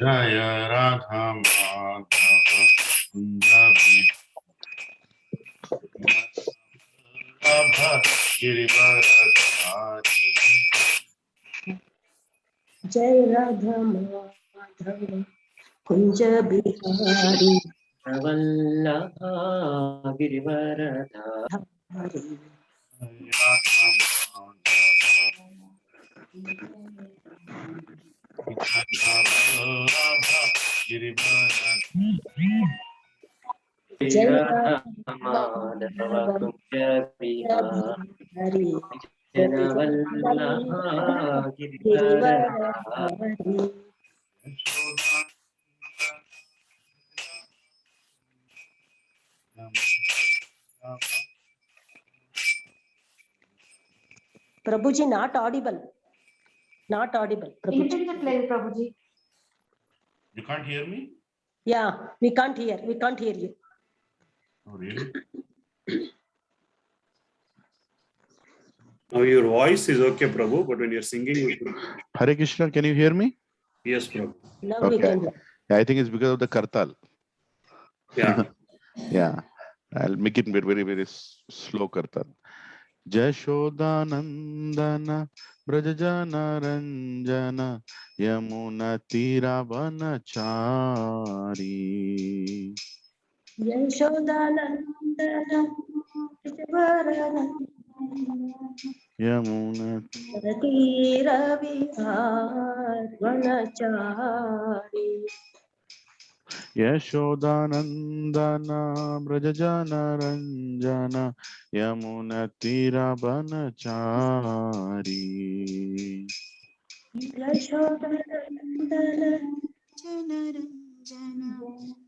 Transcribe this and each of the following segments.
जय राधा माधव कुंज गिरिवरधारी। जय राधा माधव कुंज बिहारी वल्लभा गिरिवरधारी। जय Radha Madhav Kunj Bihari जनवल्लभा Girivardhari. Prabhuji, not audible. Not audible. Prabhuji. You can't hear me? Yeah, we can't hear. We can't hear you. Oh, really? Now your voice is okay, Prabhu, but when you're singing, you should... Hare Krishna, can you hear me? Yes, Prabhu. Now we Okay. can hear. I think it's because of the kartal. Yeah. Yeah, I'll make it very, very slow kartal. Jashoda Nandana Brajajana Ranjana Yamuna Tiravanachari. Yashodanandana Yamuna Tiraviharvanachari. Yashodanandana Brajajana Ranjana Yamuna Tiravanachari. Yashodanandana Jana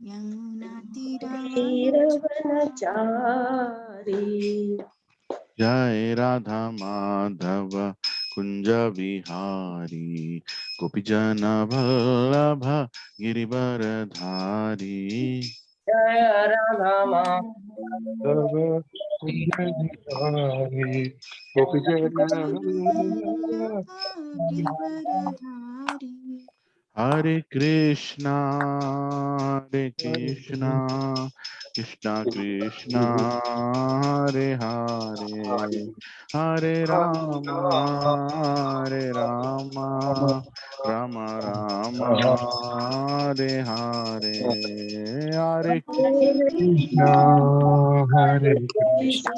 Yamuna Tiravanachari. Jai Radha Madhava Kunja Vihari Gopijana Vallabha Girivaradhari. जय Radha Madhav Hare Krishna, Hare Krishna, Krishna Krishna, Hare Hare, Hare Rama, Hare Rama, Rama Rama, Hare Hare, Hare Krishna, Hare Krishna,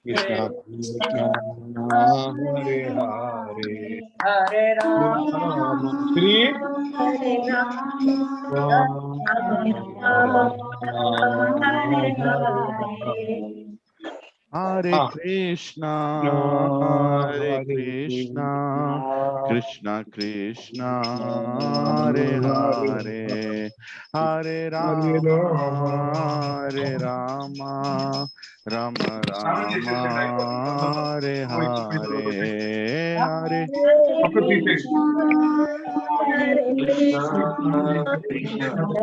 Krishna Krishna, Hare Hare, हरे Ram Rama Shri Hare Rama, Rama, Hare Hare Hare. Hare Krishna, Hare Krishna, Krishna Krishna, Hare Hare, Hare Rama, Hare Rama, Rama Rama, Hare Hare, Hare Hare Krishna, Krishna Hare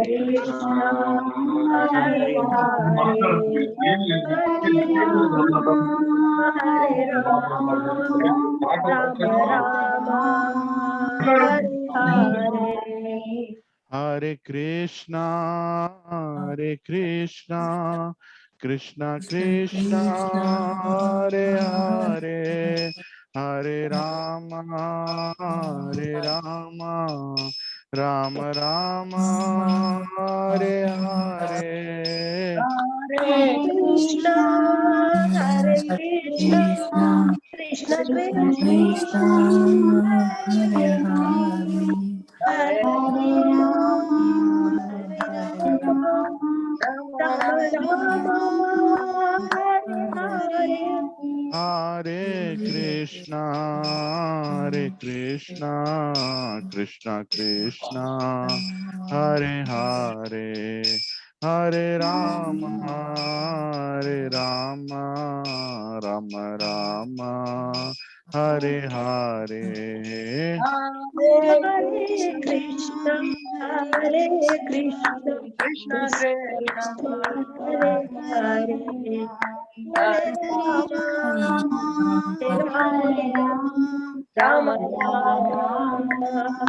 Krishna, Hare Hare, Hare Rama, Hare Rama, Rama Rama, Hare Hare. Hare Krishna, Hare Krishna, Krishna Krishna, Hare Hare, Hare Rama, Hare Rama, Rama Rama, Hare Hare. Hare Krishna, Hare Krishna, Krishna Krishna, Hare Hare, Hare Rama, Hare Rama, Rama Rama, Hare Hare. Hare Krishna, Hare Krishna, Krishna Krishna, Hare Hare, Hare Rama, Hare Rama, Rama Rama, Hare Hare. Hare Krishna, Hare Krishna, Krishna Krishna Krishna Hare Hare, Hare Rama, Hare Rama, Ram Rama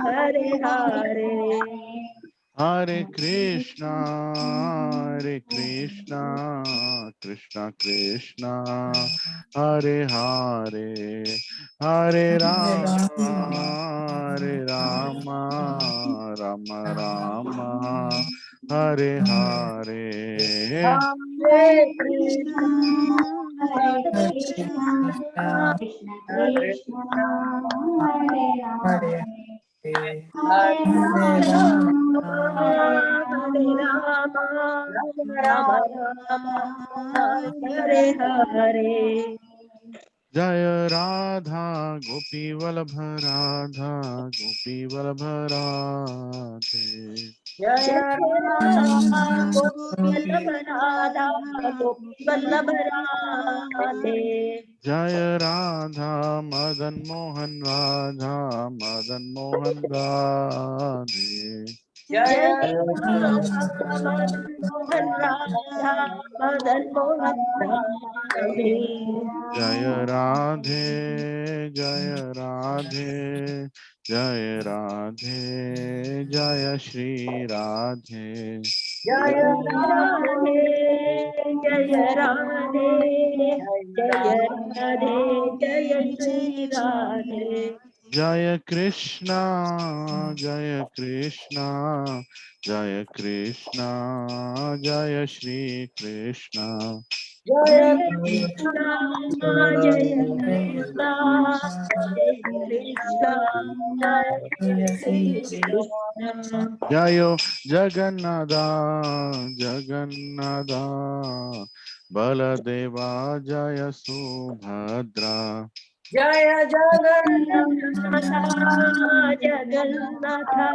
Hare Hare Hare Krishna Krishna Krishna Hare Hare Hare Rama Rama Rama Hare Hare Hare Krishna Hare Krishna Hare Krishna Hare Hare Rama, Hare Rama Rama Rama Hare Hare Jaya Radha Gopi Vallabha Radhe Jai Radha Gopi Radha Gopi Vallabha Radhe Jaya Radha Madan Mohan Radhe Jai Radha Mohan Radha Madan Mohan Radhe Jaya Radhe Jaya Radhe Jaya Radhe Jaya Shri Radhe Jai Radhe Jai Radhe Jai Radhe Jai Shri Radhe Jaya Krishna Jaya Krishna Jaya Krishna Jaya Shri Krishna Jai Krishna Jai Krishna Jai Krishna Jai Shri Krishna Jayo Jagannatha Jagannatha Baladeva Jaya Subhadra Jaya Jagannatha Jagannatha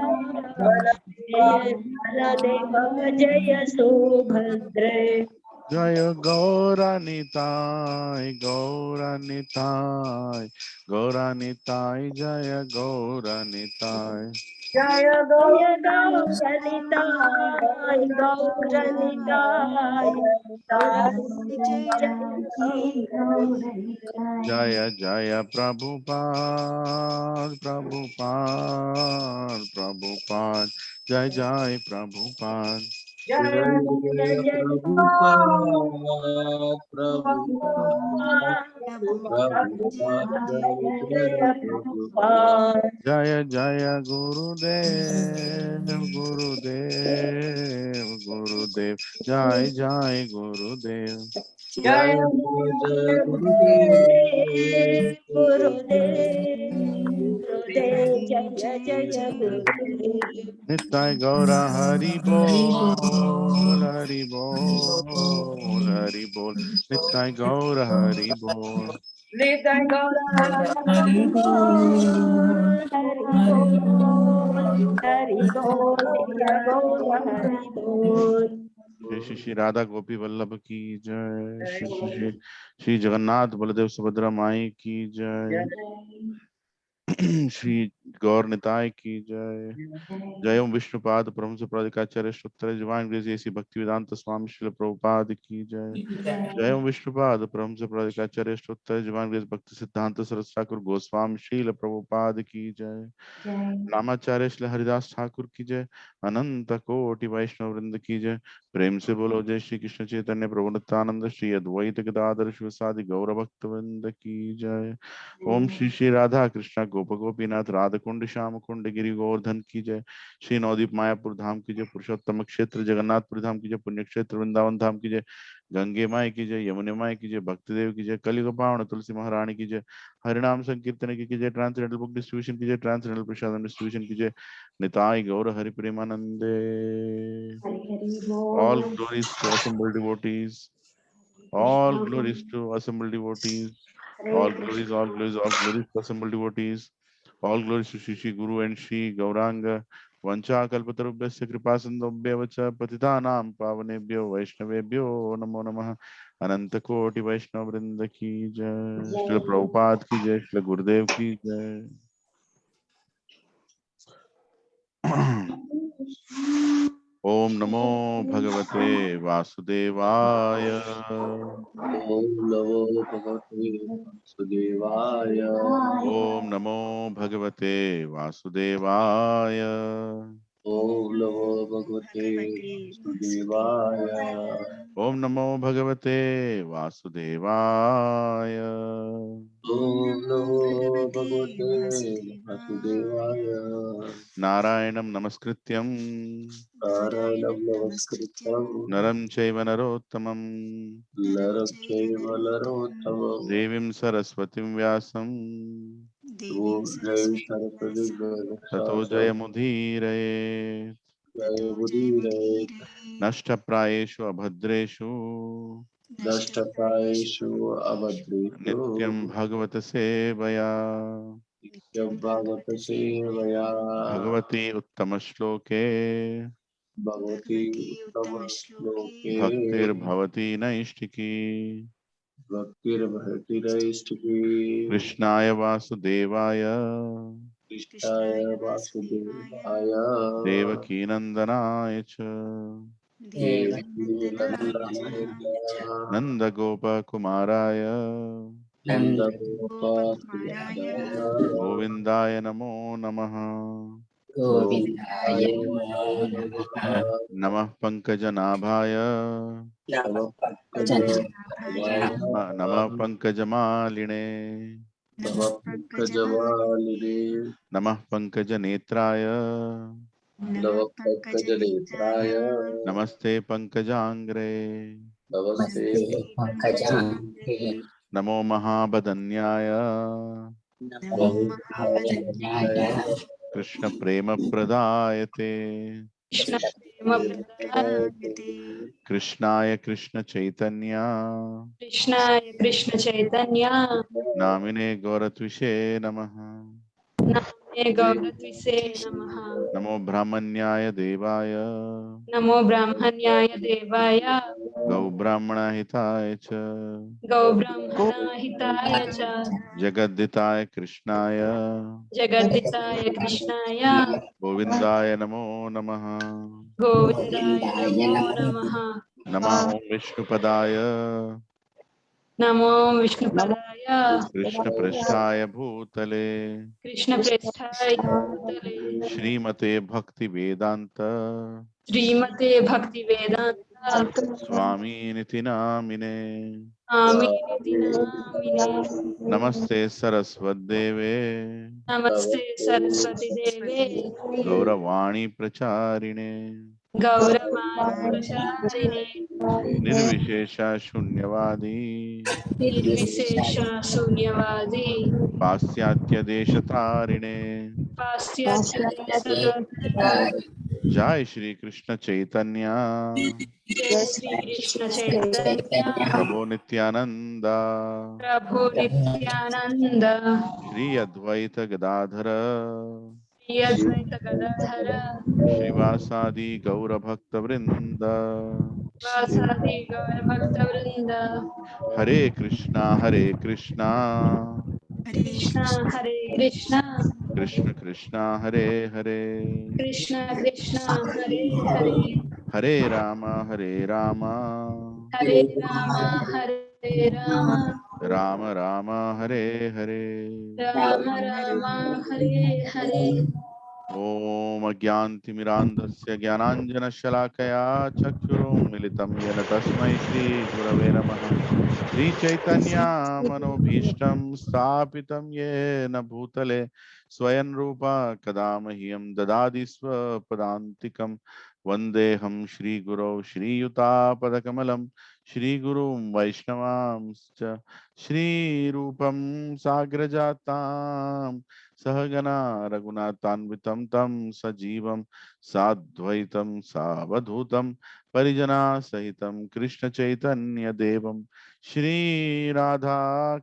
Jaya Baladeva Jaya Subhadre Jaya Gauranitai Gauranitai Gauranitai Jaya Gauranitai Jaya Gauranitai Gauranitai Jaya Jaya Prabhupada Prabhupada Prabhupada Jai Jai Prabhupada Jaya Jaya Jaya Prabhupada Jaya Jaya Gurudev Gurudev Gurudev Jai Jai Gurudev Jaya Jaya Gurudev Gurudev Gurudev Jaya Jaya Gurudev Nitai Gaura Hari Bol Hari Bol Hari Bol Nitai Gaura Hari Bol Nitai Gaura Hari Hari Bol Nitya Gaura Hari Bol Shri Shri Radha गोपी वल्लभ की जय श्री श्री श्री श्री जगन्नाथ बलदेव सुभद्रा माई की जय श्री गौर निताय की जय जय ओम विष्णुपाद परम सुप्रादिकाचार्य श्रोत्र दिवान grace AC भक्ति वेदांत स्वामी श्रील प्रभुपाद की जय जय ओम विष्णुपाद परम सुप्रादिकाचार्य श्रोत्र दिवान ग्रेस भक्ति सिद्धांत सरस्वती ठाकुर गोस्वामी श्रील प्रभुपाद की जय नामाचार्य श्री हरिदास ठाकुर की जय अनंत कोटि वैष्णव वृंद की जय प्रेम से बोलो जय श्री कृष्ण चैतन्य प्रभु नित्यानंद श्री अद्वैत गदाधर शिवसादि गौर भक्त वृंद की जय ओम श्री श्री राधा कृष्ण गोप गोपीनाथ राधा कुंड श्याम कुंड गिरि गोवर्धन की जय श्री नवदीप मायापुर धाम की जय पुरुषोत्तम क्षेत्र जगन्नाथपुरी धाम की जय पुण्य क्षेत्र वृंदावन धाम की जय गंगे माई की जय यमुने माई की जय भक्तदेव की जय कलियुग पावन तुलसी महारानी की जय हरिनाम संकीर्तन की जय ट्रांसजेंडर बुक डिस्ट्रीब्यूशन की जय ट्रांसजेंडर प्रसाद डिस्ट्रीब्यूशन की जय निताई गौर हरि प्रेमानंदे all glories to assembled devotees all glories to assembled devotees all glories to assembled devotees all glories to Shri Guru and Shri Gauranga Vancha kalpatarubhyasya kripa sindhubhya च पतितानां पावनेभ्यो वैष्णवेभ्यो नमो नमः अनंत कोटि वैष्णव वृंद की जय श्री प्रभुपाद की जय श्री गुरुदेव की जय ओम नमो भगवते वासुदेवाय। ओम नमो भगवते वासुदेवाय। ओम नमो भगवते वासुदेवाय। ओम नमो भगवते वासुदेवाय। ओम नमो भगवते वासुदेवाय। ओम नमो भगवते वासुदेवाय। नारायणं नमस्कृत्यं नारायणं नमस्कृत्यं नरं चैव नरोत्तमं नरं चैव नरोत्तमं देवीं सरस्वतीं व्यासं जय सरस्वती ततो गणेशाय जयमुदीरये। जय बुद्धिरये नष्टप्रायेषु अभद्रेषु नष्टप्रायेषु अभद्रेषु नित्यं भगवत सेवया नित्यं भागवत सेवया भगवती उत्तमश्लोके भगवती उत्तम श्लोके भक्तिर्भवती नैष्टिकी। भक्तिर्भक्तिरैष्टिकी। कृष्णाय वासुदेवाय कृष्णाय वासुदेवाय देवकीनन्दनाय च देवकी नन्दनाय नन्दगोपकुमाराय नन्दगोपाय गोविन्दाय नमो नमः। गोविन्दाय नमो नमः। नमः पङ्कजनाभाय नमः पङ्कजाय नमः पङ्कजमालिने नमः पङ्कजवालिने नमः पङ्कजनेत्राय नमः पङ्कजनेत्राय नमस्ते पङ्कजाङ्ग्रे नमस्ते पङ्कजाङ्घ्रे नमो महाबदन्याय नमो महावदन्याय कृष्णप्रेमप्रदायते कृष्णाय कृष्णचैतन्य कृष्णाय कृष्ण चैतन्य नामिने गौरत्विषे नमः। नामे गौरद्विषे नमः। नमो ब्राह्मण्याय देवाय नमो ब्राह्मण्याय देवाय गौब्राह्मणहिताय च गौब्राह्मणाहिताय च जगद्दिताय कृष्णाय जगद्दिताय कृष्णाय गोविन्दाय नमो नमः। गोविन्दाय नमो नमः। नमः ॐ विष्णुपदाय नमो विष्णुपदाय कृष्णपृष्ठाय भूतले कृष्णप्रेष्ठाय भूतले श्रीमते भक्तिवेदान्त श्रीमते भक्तिवेदान्त स्वामीनिति नामिने। स्वामिनिति नामिने। नमस्ते सरस्वद्देवे नमस्ते सरस्वती देवे गौरवाणी प्रचारिणे गौरवाणी प्रचारिणे निर्विशेष शून्यवादी निर्विशेष शून्यवादी पाश्चात्य देशतारिणे। पाश्चात्य देशतारिणे। जय श्री कृष्ण चैतन्य जय श्री कृष्ण चैतन्य प्रभु नित्यानंद प्रभु नित्यानंद श्री अद्वैत गदाधर श्री अद्वैत गदाधर श्रीवासादि गौर भक्त वृंद। वासादि गौर भक्त वृंद। हरे कृष्णा कृष्णा कृष्णा हरे कृष्णा कृष्ण कृष्णा हरे हरे कृष्ण कृष्ण हरे हरे हरे राम हरे राम हरे राम राम राम हरे हरे। राम राम हरे हरे। ओम अज्ञानतिमिरान्धस्य ज्ञानाञ्जनशलाकया चक्षुरुन्मिलितं येन तस्मै श्रीगुरवे नमः। श्रीचैतन्यमनोभीष्टं स्थापितं येन भूतले स्वयं रूपा कदा मह्यं ददाति स्वपदान्तिकं। वन्देऽहं श्रीगुरौ श्रीयुतापदकमलं श्रीगुरुं वैष्णवांश्च श्रीरूपं साग्रजातां सहगना रघुनाथान्वितं तं सजीवं साद्वैतं सावधूतं परिजनासहितं कृष्णचैतन्यदेवं श्रीराधा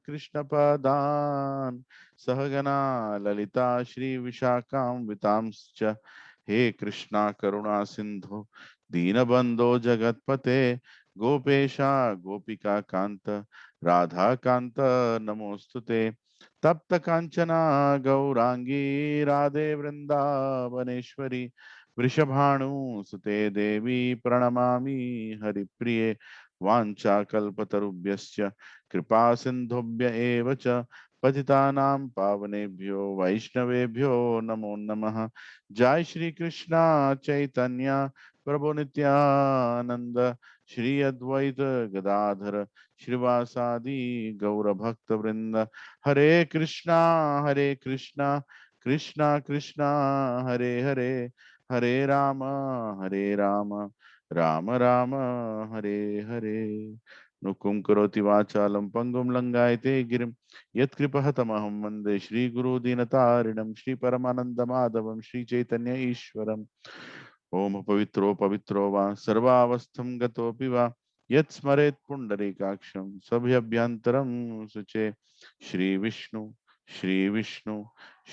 कृष्णपदान् सहगना ललिता श्रीविशाखान्वितांश्च। हे कृष्णा करुणा सिंधु दीनबंधो जगत्पते गोपेशा गोपिका कांत राधा कांत नमोस्तुते। तप्त कांचना गौरांगी राधे वृंदावनेश्वरी वृषभानुसुते देवी प्रणमामि हरिप्रिये वाञ्छाकल्पतरुभ्यश्च कृपा सिन्धुभ्य एव च पतितानां पावनेभ्यो वैष्णवेभ्यो नमो नमः। जय श्री कृष्ण चैतन्य प्रभु नित्यानंद श्री अद्वैत गदाधर श्रीवासादि गौर भक्त वृंद। हरे कृष्णा कृष्णा कृष्णा हरे हरे, हरे राम राम राम हरे हरे। नुकुं करोति वाचालं पंगुं लंघयते गिरिं यत्कृपहतमहं वन्दे श्रीगुरुदीनतारिणं श्रीपरमानन्दमाधवं श्रीचैतन्य ईश्वरम्। ओम पवित्रो पवित्रो वा सर्वावस्थं गतोऽपि वा यत्स्मरेत् पुण्डरीकाक्षं सभ्यभ्यन्तरं शुचे। Shri Vishnu Shri Vishnu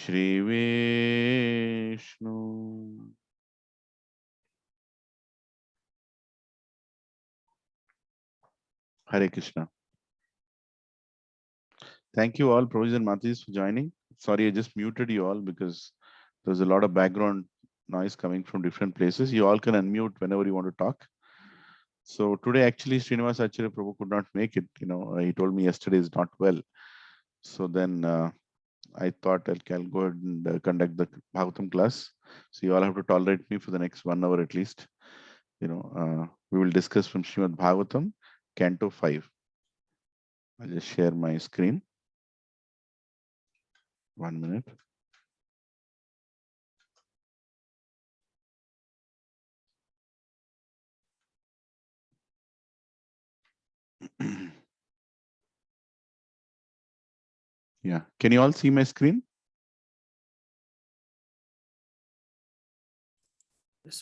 Shri Vishnu. Hare Krishna. Thank you all, Prabhuji and Mataji, for joining. Sorry, I just muted you all because there's a lot of background noise coming from different places. You all can unmute whenever you want to talk. So today, actually, Srinivas Acharya Prabhu could not make it. He told me yesterday is not well. So then I thought I'll go ahead and conduct the Bhagavatam class. So you all have to tolerate me for the next 1 hour at least. We will discuss from Srimad Bhagavatam, Canto 5. I'll just share my screen. 1 minute. Yeah, can you all see my screen?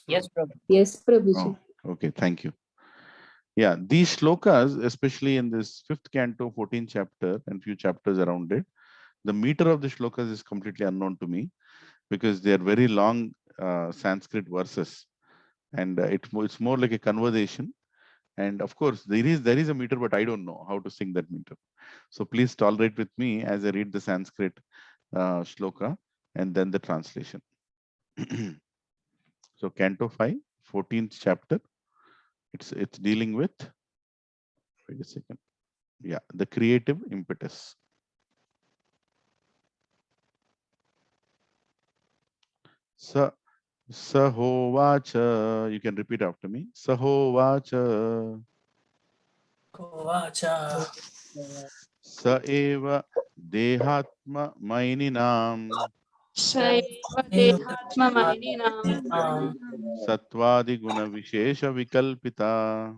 Yes, Prabhu. Yes, Prabhuji. Oh, okay, thank you. Yeah, these shlokas, especially in this 5th canto, 14th chapter, and few chapters around it, the meter of the shlokas is completely unknown to me because they are very long Sanskrit verses, and it's more like a conversation. And of course, there is a meter, but I don't know how to sing that meter. So please tolerate with me as I read the Sanskrit shloka and then the translation. So Canto 5, 14th chapter. It's dealing with. Wait a second. Yeah, the creative impetus. Sahovacha. You can repeat after me. Sahovacha. Sa eva dehatma maininam satvadi guna vishesha vikalpita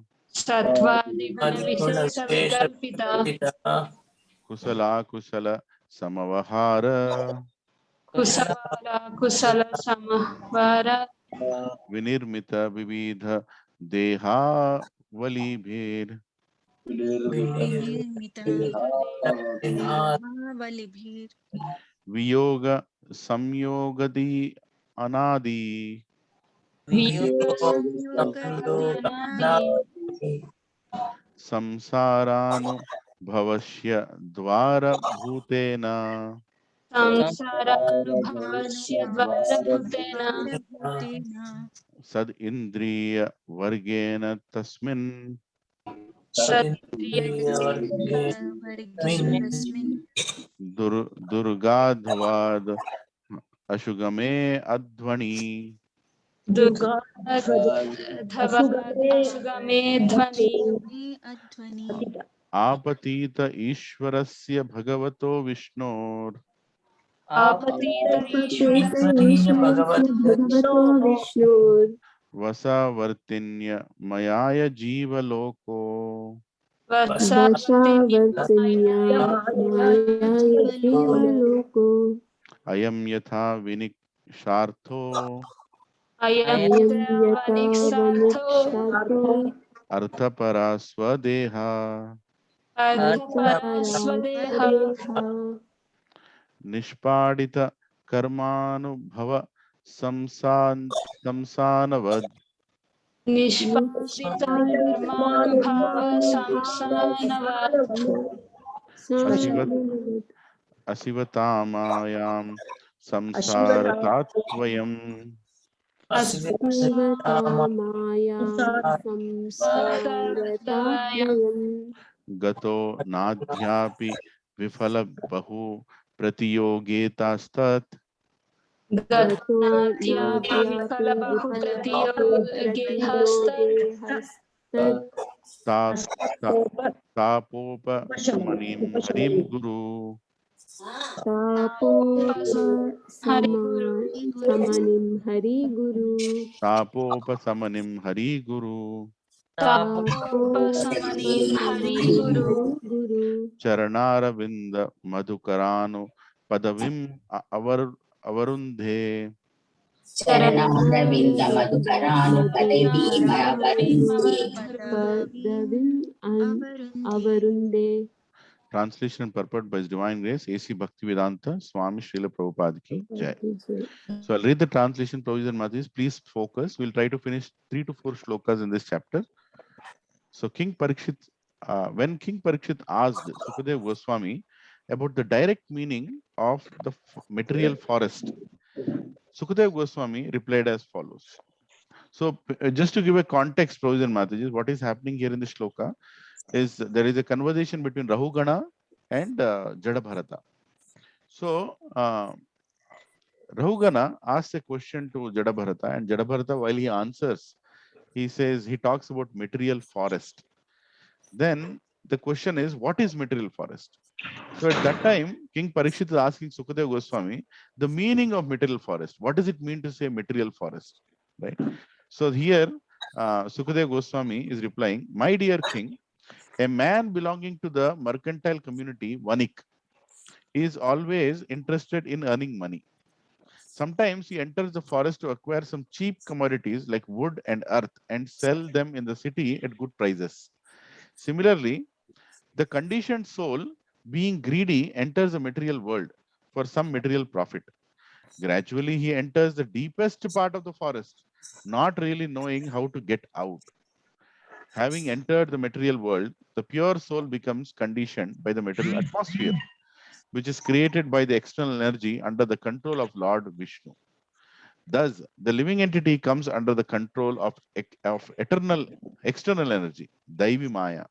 kusala kusala samavahara vinirmita vividha deha valibhir viyoga samyogadi anadi samsaranu bhavashya dvara bhutena sad indriya vargena tasmin durgadhvad ashugame advani आपतीत ईश्वरस्य भगवतो विष्णोर् वसावर्तिन्य मयाय जीवलोको अयं यथा विनिक्षार्थो अर्थपरा स्वदेहा निष्पादित कर्मानुभव संसानवद असिवतामायां संसारतात्वयम् अपूर्वता माया संसारताद्वयम् गतो नाद्यापि विफल बहु प्रतियोगितास्तत् गतो नाद्यापि विफलप्रतियोगेहस्तत् ता- ता- तापोपशमनीं हरिं गुरु तापोपशमनिं हरिगुरु तापोपशमनीं हरि गुरु तापोपशमनिं हरिगुरु चरणारविंद मधुकरानु पदवीं अवरुन्धे चरणारविंद मधुकरानु पदवीम् अवरुन्धे. Translation and purport by His Divine Grace A.C. Bhaktivedanta Swami Srila Prabhupada ki Jai. So I'll read the translation, Prabhuji and Mataji. Please focus. We'll try to finish 3 to 4 shlokas in this chapter. So King Parikshit, when King Parikshit asked Sukadeva Goswami about the direct meaning of the material forest, Sukadeva Goswami replied as follows. So just to give a context, Prabhuji and Mataji, what is happening here in the shloka is there is a conversation between Rahugana and Jadabharata. So Rahugana asks a question to Jadabharata, and Jadabharata, while he answers, he talks about material forest. Then the question is, what is material forest? So at that time, King Parikshit is asking Sukadeva Goswami the meaning of material forest. What does it mean to say material forest? Right. So here, Sukadeva Goswami is replying, my dear king, a man belonging to the mercantile community, Vanik, is always interested in earning money. Sometimes he enters the forest to acquire some cheap commodities like wood and earth and sell them in the city at good prices. Similarly, the conditioned soul, being greedy, enters the material world for some material profit. Gradually, he enters the deepest part of the forest, not really knowing how to get out. Having entered the material world, the pure soul becomes conditioned by the material atmosphere, which is created by the external energy under the control of Lord Vishnu. Thus, the living entity comes under the control of eternal external energy, Daivi Maya.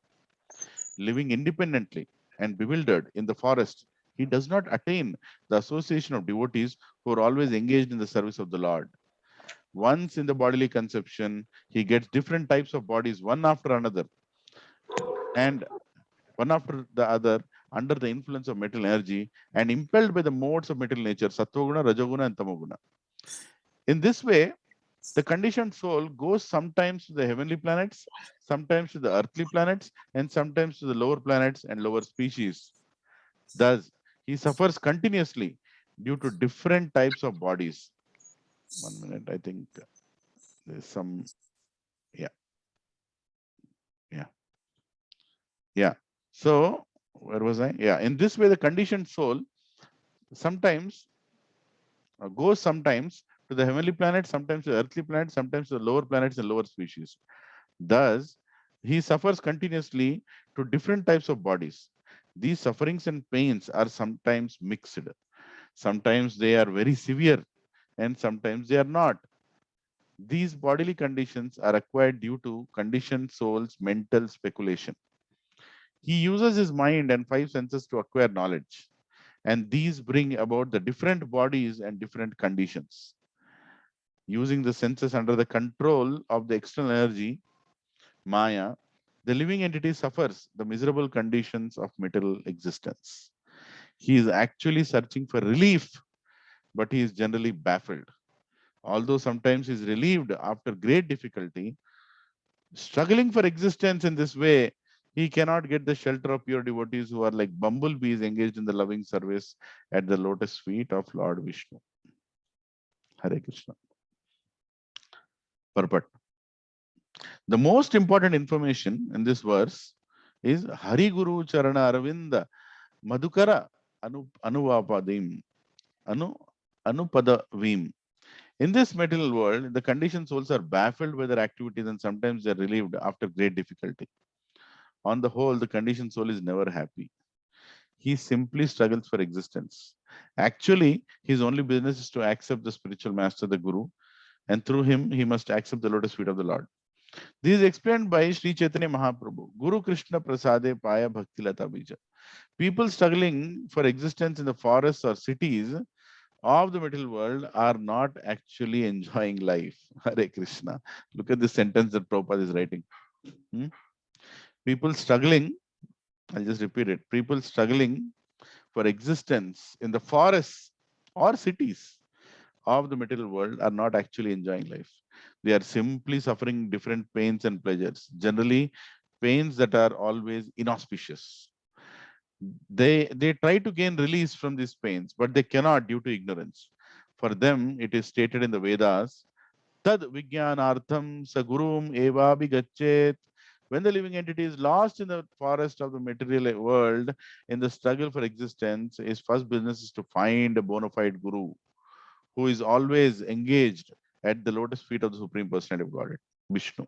Living independently and bewildered in the forest, he does not attain the association of devotees who are always engaged in the service of the Lord. Once in the bodily conception, he gets different types of bodies, one after another, and one after the other, under the influence of material energy and impelled by the modes of material nature, Sattva-guna, Rajoguna, and Tamoguna. In this way, the conditioned soul goes sometimes to the heavenly planets, sometimes to the earthly planets, and sometimes to the lower planets and lower species. Thus, he suffers continuously due to different types of bodies. 1 minute, I think there's some, yeah. So, where was I? Yeah, in this way, the conditioned soul sometimes goes sometimes to the heavenly planets, sometimes to the earthly planets, sometimes to the lower planets and lower species. Thus, he suffers continuously to different types of bodies. These sufferings and pains are sometimes mixed. Sometimes they are very severe and sometimes they are not. These bodily conditions are acquired due to conditioned soul's mental speculation. He uses his mind and 5 senses to acquire knowledge, and these bring about the different bodies and different conditions. Using the senses under the control of the external energy, Maya, the living entity suffers the miserable conditions of material existence. He is actually searching for relief, but he is generally baffled. Although sometimes he is relieved after great difficulty, struggling for existence in this way, he cannot get the shelter of pure devotees who are like bumblebees engaged in the loving service at the lotus feet of Lord Vishnu. Hare Krishna. Purport. The most important information in this verse is Hari Guru Charana Aravinda Madhukara Anuvapadim Anupadavim. In this material world, the conditioned souls are baffled by their activities and sometimes they are relieved after great difficulty. On the whole, the conditioned soul is never happy. He simply struggles for existence. Actually, his only business is to accept the spiritual master, the Guru, and through him he must accept the lotus feet of the Lord. This is explained by Sri Chaitanya Mahaprabhu. Guru Krishna Prasade Paya Bhakti Lata Bija. People struggling for existence in the forests or cities of the material world are not actually enjoying life. Hare Krishna. Look at the sentence that Prabhupada is writing. People struggling, I'll just repeat it. People struggling for existence in the forests or cities of the material world are not actually enjoying life. They are simply suffering different pains and pleasures, generally pains that are always inauspicious. They try to gain release from these pains, but they cannot due to ignorance. For them, it is stated in the Vedas, Tad Vijnanartham Sagurum Eva Bigachet. When the living entity is lost in the forest of the material world, in the struggle for existence, his first business is to find a bona fide guru who is always engaged at the lotus feet of the Supreme Personality of Godhead, Vishnu.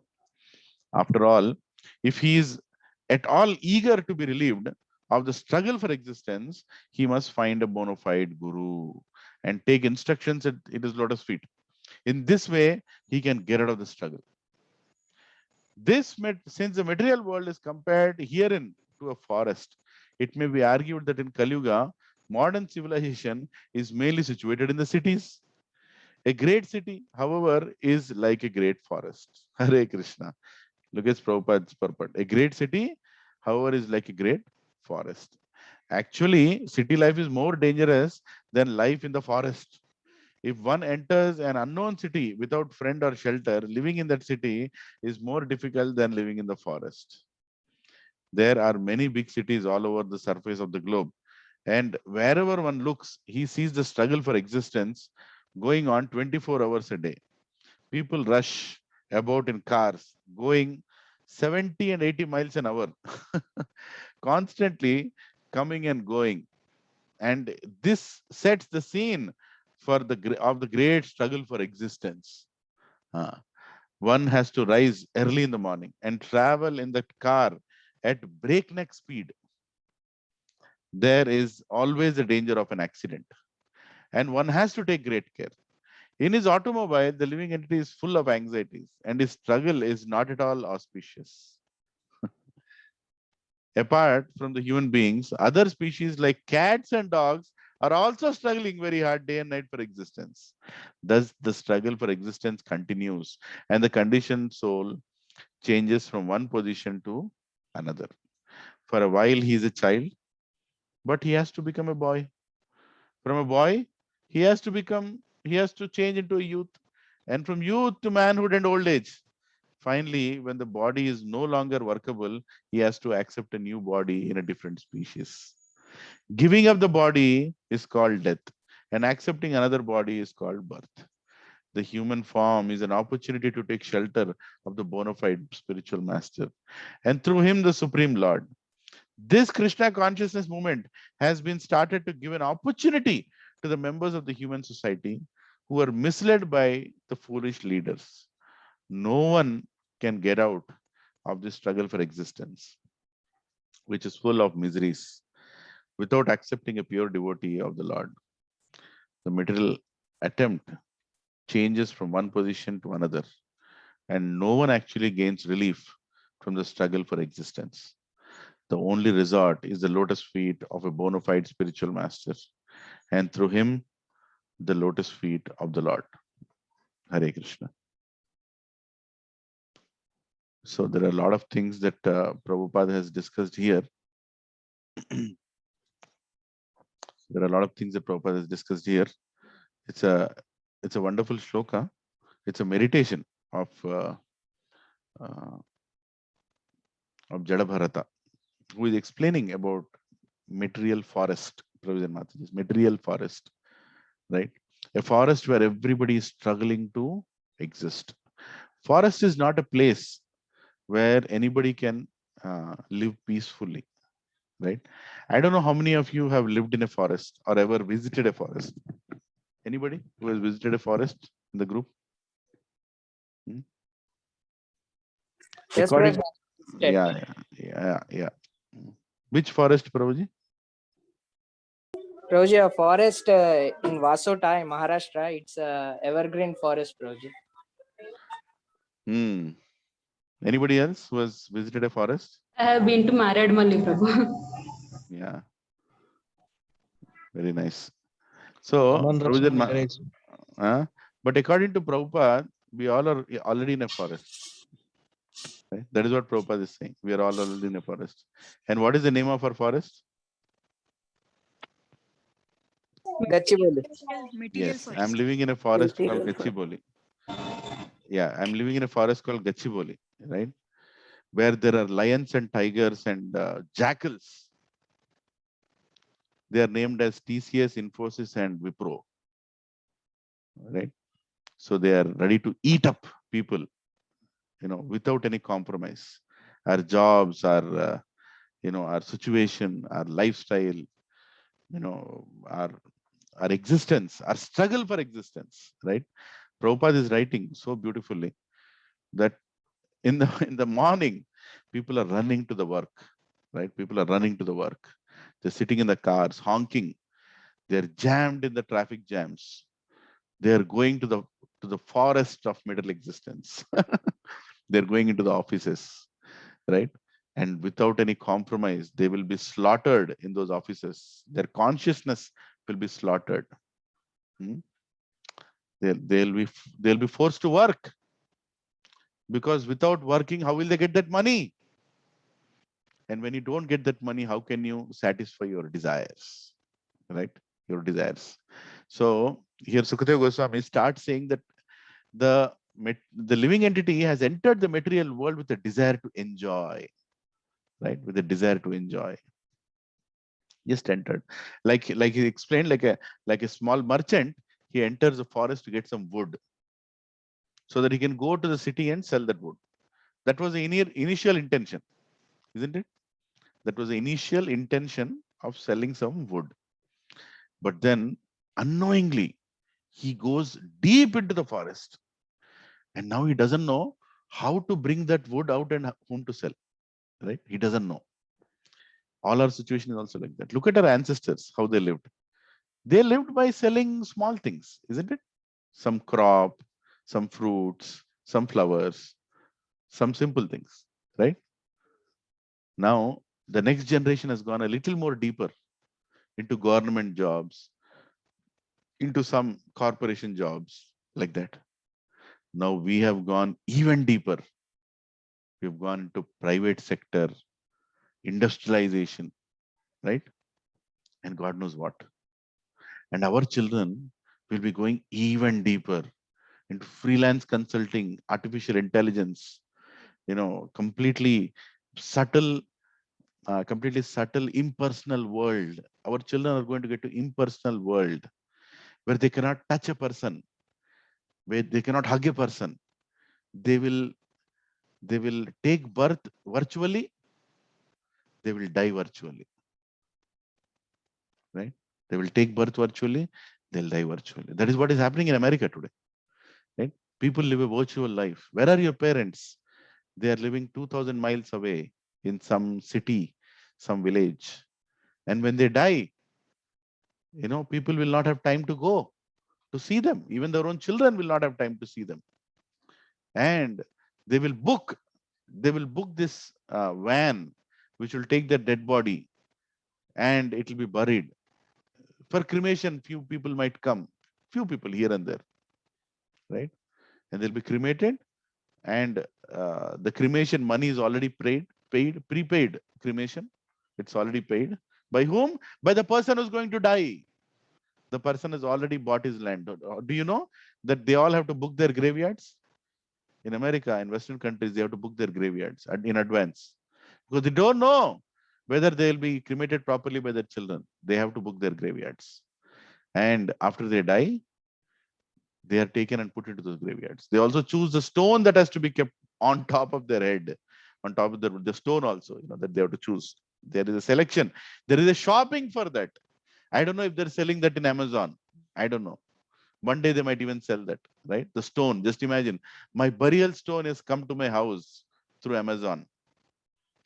After all, if he is at all eager to be relieved of the struggle for existence, he must find a bona fide guru and take instructions at his lotus feet. In this way, he can get out of the struggle. Since the material world is compared herein to a forest, it may be argued that in Kali Yuga, modern civilization is mainly situated in the cities. A great city, however, is like a great forest. Hare Krishna. Look at Prabhupada's purport. A great city, however, is like a great forest. Actually, city life is more dangerous than life in the forest. If one enters an unknown city without friend or shelter, living in that city is more difficult than living in the forest. There are many big cities all over the surface of the globe, and wherever one looks, he sees the struggle for existence going on 24 hours a day. People rush about in cars going 70 and 80 miles an hour, constantly coming and going. And this sets the scene for the great struggle for existence. One has to rise early in the morning and travel in that car at breakneck speed. There is always a danger of an accident, and one has to take great care. In his automobile, the living entity is full of anxieties, and his struggle is not at all auspicious. Apart from the human beings, other species like cats and dogs are also struggling very hard day and night for existence. Thus, the struggle for existence continues, and the conditioned soul changes from one position to another. For a while, he is a child, but he has to become a boy. From a boy, he has to change into a youth, and from youth to manhood and old age. Finally, when the body is no longer workable, he has to accept a new body in a different species. Giving up the body is called death, and accepting another body is called birth. The human form is an opportunity to take shelter of the bona fide spiritual master, and through him, the Supreme Lord. This Krishna consciousness movement has been started to give an opportunity to the members of the human society who are misled by the foolish leaders. No one can get out of this struggle for existence, which is full of miseries, without accepting a pure devotee of the Lord. The material attempt changes from one position to another, and no one actually gains relief from the struggle for existence. The only resort is the lotus feet of a bona fide spiritual master, and through him, the lotus feet of the Lord. Hare Krishna. So there are a lot of things that Prabhupada has discussed here. There are a lot of things that Prabhupada has discussed here. It's a wonderful shloka. It's a meditation of Jadabharata, who is explaining about material forest, material forest, right? A forest where everybody is struggling to exist. Forest is not a place where anybody can live peacefully, right? I don't know how many of you have lived in a forest or ever visited a forest. Anybody who has visited a forest in the group? Yes, According, Prabhuji. yeah. Which forest, Prabhuji? Prabhuji, a forest in Vasota in Maharashtra, it's a evergreen forest, Prabhuji. Hmm. Anybody else who has visited a forest? I have been to Maradmalli, Prabhu. Yeah. Very nice. So, Anand Raksha Prabhuji, marriage. but according to Prabhupada, we all are already in a forest. Right? That is what Prabhupada is saying. We are all already in a forest. And what is the name of our forest? Gachibowli. Material Yes, forest. I'm living in a forest called Material forest. Gachibowli. Yeah, I'm living in a forest called Gachibowli, right? Where there are lions and tigers and jackals. They are named as TCS, Infosys, and Wipro, right? So they are ready to eat up people, without any compromise. Our jobs, our our situation, our lifestyle, our existence, our struggle for existence, right? Prabhupada is writing so beautifully that in the in the morning, people are running to the work, right? People are running to the work. They're sitting in the cars, honking. They're jammed in the traffic jams. They're going to the forest of middle existence. They're going into the offices, right? And without any compromise, they will be slaughtered in those offices. Their consciousness will be slaughtered. Hmm? They'll be forced to work, because without working, how will they get that money? And when you don't get that money, how can you satisfy your desires, right? Your desires. So here Sukadeva Goswami starts saying that the living entity has entered the material world with a desire to enjoy, right? With a desire to enjoy. Just entered. Like he explained, like a small merchant, he enters the forest to get some wood so that he can go to the city and sell that wood. That was the initial intention, isn't it? That was the initial intention of selling some wood. But then unknowingly, he goes deep into the forest, and now he doesn't know how to bring that wood out and whom to sell, right? He doesn't know. All our situation is also like that. Look at our ancestors, how they lived. They lived by selling small things, isn't it? Some crop, some fruits, some flowers, some simple things, right? Now, the next generation has gone a little more deeper into government jobs, into some corporation jobs, like that. Now we have gone even deeper. We've gone into private sector, industrialization, right? And God knows what. And our children will be going even deeper into freelance consulting, artificial intelligence, completely subtle, impersonal world. Our children are going to get to impersonal world where they cannot touch a person, where they cannot hug a person. They will take birth virtually. They will die virtually, right? They will take birth virtually. They'll die virtually. That is what is happening in America today, right? People live a virtual life. Where are your parents? They are living 2,000 miles away in some city, some village. And when they die, people will not have time to go to see them. Even their own children will not have time to see them. And they will book this van, which will take their dead body, and it will be buried. For cremation, few people might come, few people here and there, right? And they'll be cremated, and the cremation money is already prepaid cremation. It's already paid. By whom? By the person who's going to die. The person has already bought his land. Do you know that they all have to book their graveyards? In America, in Western countries, they have to book their graveyards in advance, because they don't know whether they'll be cremated properly by their children. They have to book their graveyards. And after they die, they are taken and put into those graveyards. They also choose the stone that has to be kept on top of their head, on top of the stone also, that they have to choose. There is a selection. There is a shopping for that. I don't know if they're selling that in Amazon. I don't know. One day they might even sell that, right? The stone. Just imagine, my burial stone has come to my house through Amazon.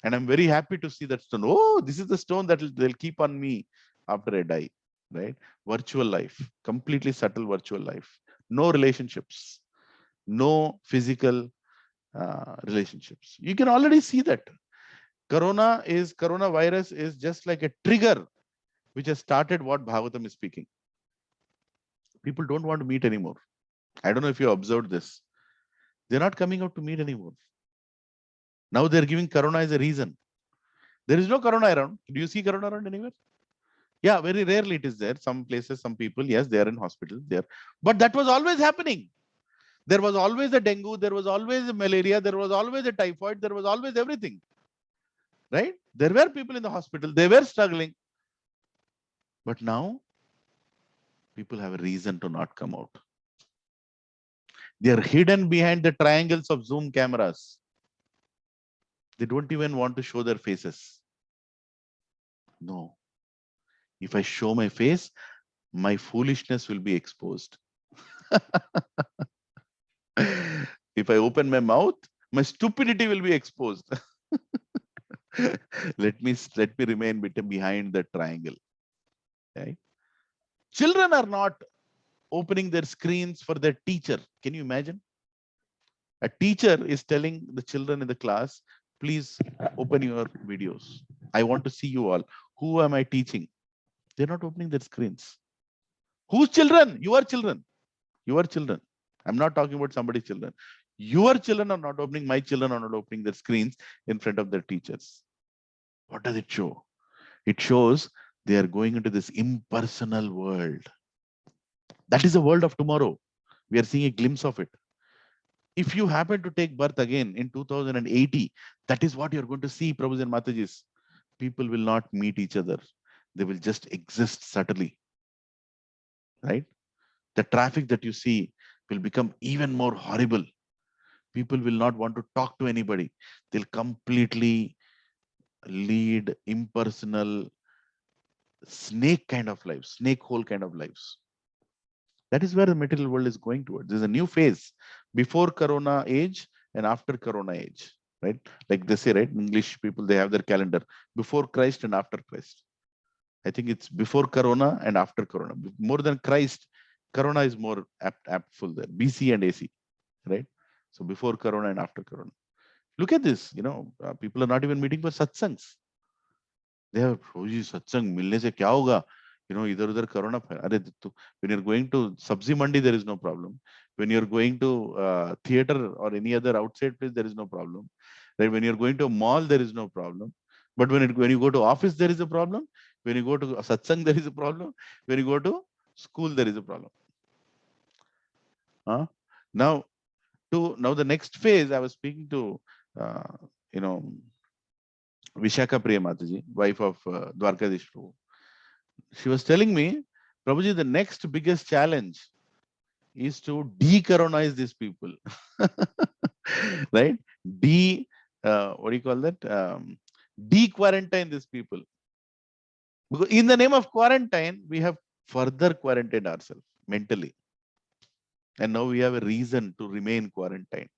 And I'm very happy to see that stone. Oh, this is the stone that they'll keep on me after I die, right? Virtual life, completely subtle virtual life. No relationships, no physical relationships. You can already see that coronavirus is just like a trigger which has started what Bhagavatam is speaking. People don't want to meet anymore. I don't know if you observed this. They're not coming out to meet anymore. Now they're giving corona as a reason. There is no corona around. Do you see corona around anywhere? Yeah, very rarely it is there. Some places, some people, yes, they are in hospital there. But that was always happening. There was always a dengue, there was always a malaria, there was always a typhoid, there was always everything. Right? There were people in the hospital, they were struggling. But now, people have a reason to not come out. They are hidden behind the triangles of Zoom cameras. They don't even want to show their faces. No. If I show my face, my foolishness will be exposed. If I open my mouth, my stupidity will be exposed. let me remain behind the triangle. Right? Children are not opening their screens for their teacher. Can you imagine? A teacher is telling the children in the class, please open your videos. I want to see you all. Who am I teaching? They're not opening their screens. Whose children? Your children. Your children. I'm not talking about somebody's children. Your children are not opening, my children are not opening their screens in front of their teachers. What does it show? It shows they are going into this impersonal world. That is the world of tomorrow. We are seeing a glimpse of it. If you happen to take birth again in 2080, that is what you're going to see, Prabhus and Matajis. People will not meet each other. They will just exist subtly. Right? The traffic that you see will become even more horrible. People will not want to talk to anybody. They'll completely lead impersonal snake kind of lives, snake hole kind of lives. That is where the material world is going towards. There's a new phase before Corona age and after Corona age, right? Like they say, right? English people, they have their calendar before Christ and after Christ. I think it's before Corona and after Corona. More than Christ, Corona is more aptful there. BC and AC, right? So before Corona and after Corona. Look at this, people are not even meeting for satsangs. They have satsang milne se kya hoga? Idhar udhar corona. When you're going to sabzi mandi, there is no problem. When you're going to theater or any other outside place, there is no problem. Right? When you're going to a mall, there is no problem. But when you go to office, there is a problem. When you go to satsang, there is a problem. When you go to school, there is a problem. Now the next phase, I was speaking to Vishakha Priya Mataji, wife of Dwarkadish Prabhu. She was telling me, Prabhuji, the next biggest challenge is to decoronize these people. Right? What do you call that? De-quarantine these people. Because in the name of quarantine, we have further quarantined ourselves mentally. And now we have a reason to remain quarantined.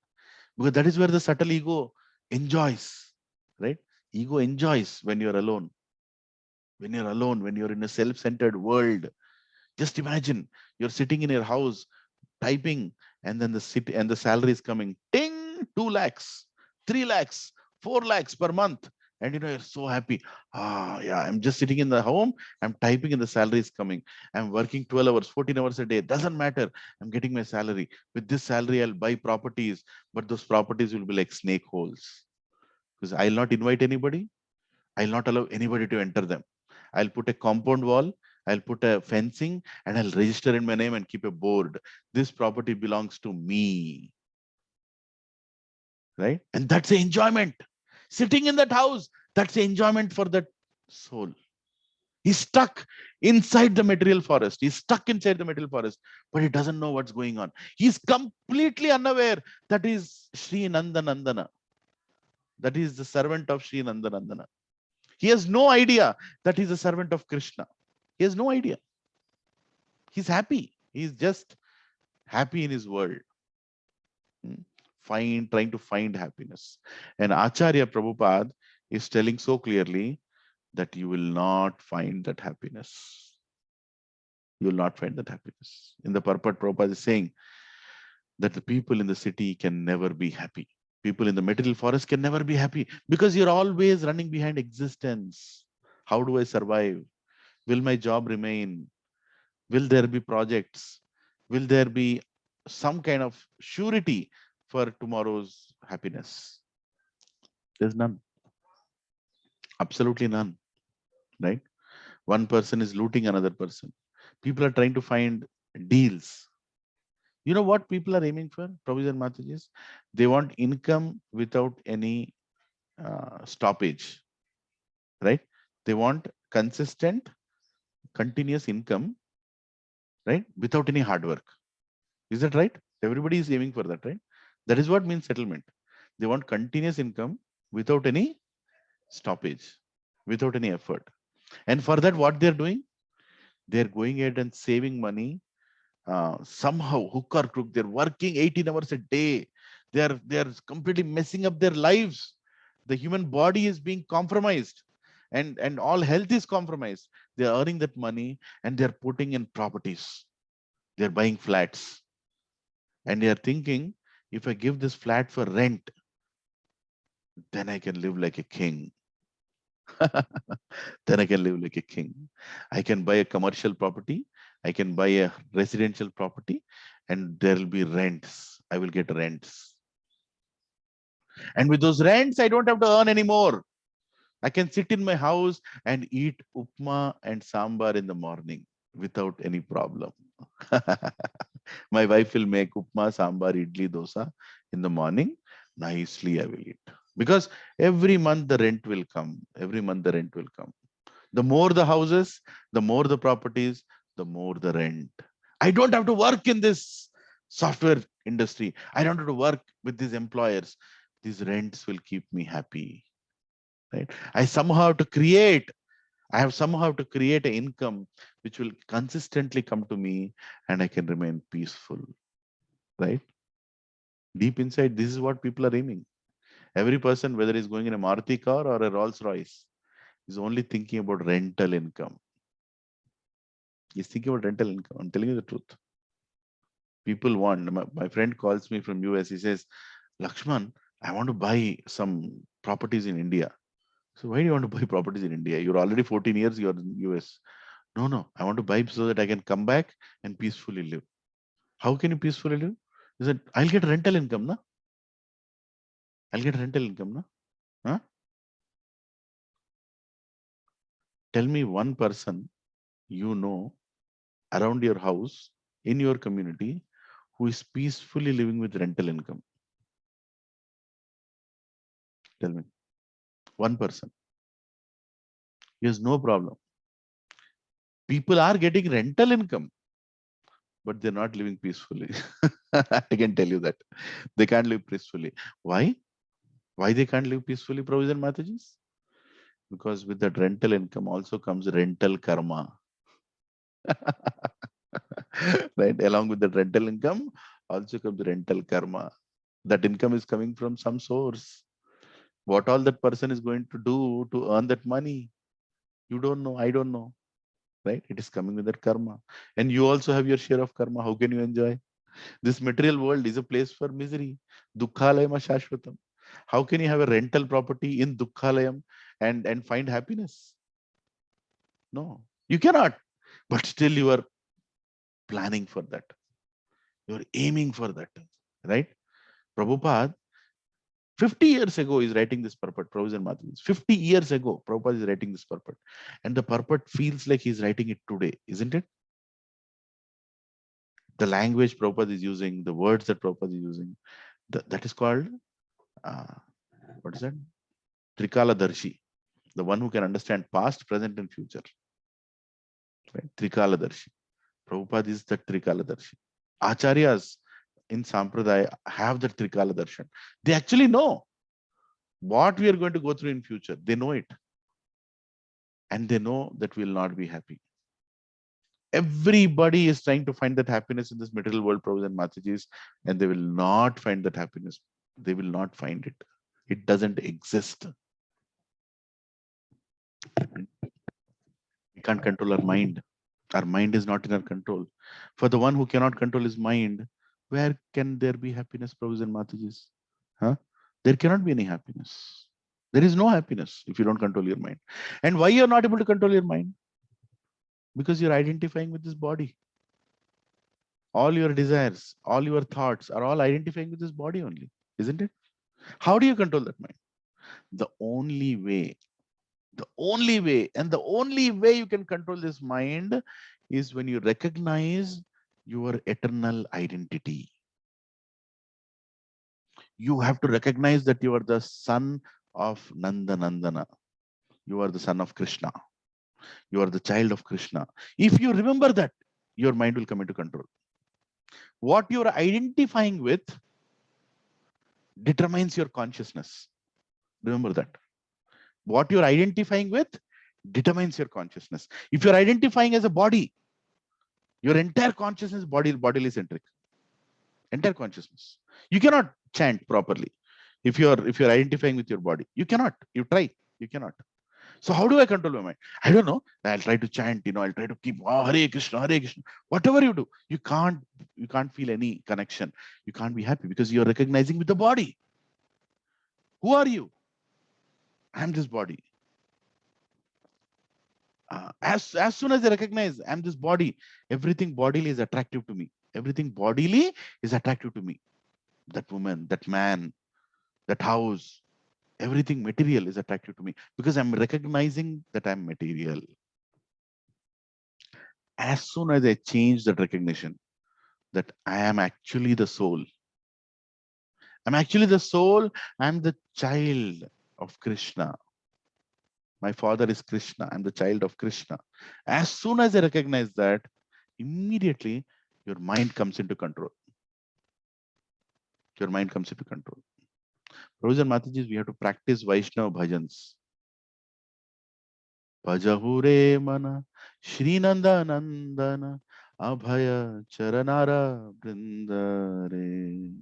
Because that is where the subtle ego enjoys, right? Ego enjoys when you're alone. When you're alone, when you're in a self-centered world. Just imagine you're sitting in your house typing, and then the salary is coming. Ting, 2 lakhs, 3 lakhs, 4 lakhs per month. And you're so happy. Yeah, I'm just sitting in the home. I'm typing and the salary is coming. I'm working 12 hours, 14 hours a day. Doesn't matter. I'm getting my salary. With this salary, I'll buy properties, but those properties will be like snake holes. Because I'll not invite anybody. I'll not allow anybody to enter them. I'll put a compound wall. I'll put a fencing and I'll register in my name and keep a board. This property belongs to me. Right? And that's the enjoyment. Sitting in that house, that's the enjoyment for that soul. He's stuck inside the material forest. He's stuck inside the material forest, but he doesn't know what's going on. He's completely unaware that is Sri Nandanandana. That is the servant of Sri Nandanandana. He has no idea that he's a servant of Krishna. He has no idea. He's happy. He's just happy in his world. Trying to find happiness. And Acharya Prabhupada is telling so clearly that you will not find that happiness. You will not find that happiness. In the purport, Prabhupada is saying that the people in the city can never be happy. People in the material forest can never be happy because you're always running behind existence. How do I survive? Will my job remain? Will there be projects? Will there be some kind of surety for tomorrow's happiness? There's none. Absolutely none. Right? One person is looting another person. People are trying to find deals. You know what people are aiming for, Prabhuji and Matajis? They want income without any stoppage, right? They want consistent, continuous income, right? Without any hard work. Is that right? Everybody is aiming for that, right? That is what means settlement. They want continuous income without any stoppage, without any effort. And for that, what they're doing? They're going ahead and saving money. Somehow, hook or crook, they're working 18 hours a day. They're completely messing up their lives. The human body is being compromised, and all health is compromised. They're earning that money and they're putting in properties. They're buying flats, and they're thinking, if I give this flat for rent, then I can live like a king. Then I can live like a king. I can buy a commercial property. I can buy a residential property, and there will be rents. I will get rents. And with those rents, I don't have to earn anymore. I can sit in my house and eat upma and sambar in the morning without any problem. My wife will make upma, sambar, idli, dosa in the morning. Nicely, I will eat. Because every month the rent will come. Every month the rent will come. The more the houses, the more the properties, the more the rent. I don't have to work in this software industry. I don't have to work with these employers. These rents will keep me happy. Right? I have somehow to create an income which will consistently come to me, and I can remain peaceful. Right? Deep inside, this is what people are aiming. Every person, whether he's going in a Maruti car or a Rolls Royce, is only thinking about rental income. He's thinking about rental income. I'm telling you the truth. People want, my friend calls me from US. He says, Lakshman, I want to buy some properties in India. So why do you want to buy properties in India? You're already 14 years, you're in US. No, I want to buy so that I can come back and peacefully live. How can you peacefully live? He said, I'll get rental income, na? I'll get rental income, na? Huh? Tell me one person you know around your house, in your community, who is peacefully living with rental income. Tell me. One person. He has no problem. People are getting rental income, but they're not living peacefully. I can tell you that. They can't live peacefully. Why? Why they can't live peacefully, Prabhuji and Matajis? Because with that rental income also comes rental karma. Right? Along with the rental income also comes rental karma. That income is coming from some source. What all that person is going to do to earn that money, you don't know. I don't know. Right? It is coming with that karma. And you also have your share of karma. How can you enjoy? This material world is a place for misery. Dukkhalayam shashvatam. How can you have a rental property in Dukkhalayam and find happiness? No, you cannot. But still you are planning for that. You are aiming for that. Right? Prabhupada, 50 years ago is writing this purport. Prabhupada and Matajis. 50 years ago, Prabhupada is writing this purport. And the purport feels like he's writing it today, isn't it? The language Prabhupada is using, the words that Prabhupada is using, that is called, what is that? Trikaladarshi, the one who can understand past, present, and future. Right? Trikaladarshi. Prabhupada is the Trikaladarshi. Acharyas in Sampradaya have the Trikaladarshi. They actually know what we are going to go through in future. They know it. And they know that we will not be happy. Everybody is trying to find that happiness in this material world, Prabhupada and Matajis, and they will not find that happiness. They will not find it. It doesn't exist. We can't control our mind. Our mind is not in our control. For the one who cannot control his mind, where can there be happiness, Prabhupada and Matajis? Huh? there cannot be any happiness. There is no happiness if you don't control your mind. And why you're not able to control your mind? Because you're identifying with this body. All your desires, all your thoughts are all identifying with this body only, isn't it? How do you control that mind? The only way you can control this mind is when you recognize your eternal identity. You have to recognize that you are the son of Nandana. You are the son of Krishna. You are the child of Krishna. If you remember that, your mind will come into control. What you are identifying with determines your consciousness. Remember that. What you are identifying with determines your consciousness. If you are identifying as a body, your entire consciousness is bodily centric. Entire consciousness. You cannot chant properly if you are identifying with your body. You cannot. You try. You cannot. So how do I control my mind? I don't know. I'll try to chant, I'll try to keep Hare Krishna, Hare Krishna. Whatever you do, you can't feel any connection. You can't be happy because you're recognizing with the body. Who are you? I'm this body. As soon as I recognize I'm this body, everything bodily is attractive to me. Everything bodily is attractive to me. That woman, that man, that house, everything material is attractive to me because I'm recognizing that I'm material. As soon as I change that recognition that I am actually the soul, I'm actually the soul, I'm the child of Krishna. My father is Krishna, I'm the child of Krishna. As soon as I recognize that, immediately your mind comes into control. Your mind comes into control. Prabhuji and Mataji, we have to practice Vaishnava bhajans. Bhajahure mana Shri Nanda Nandana Abhaya Charanara Brindare.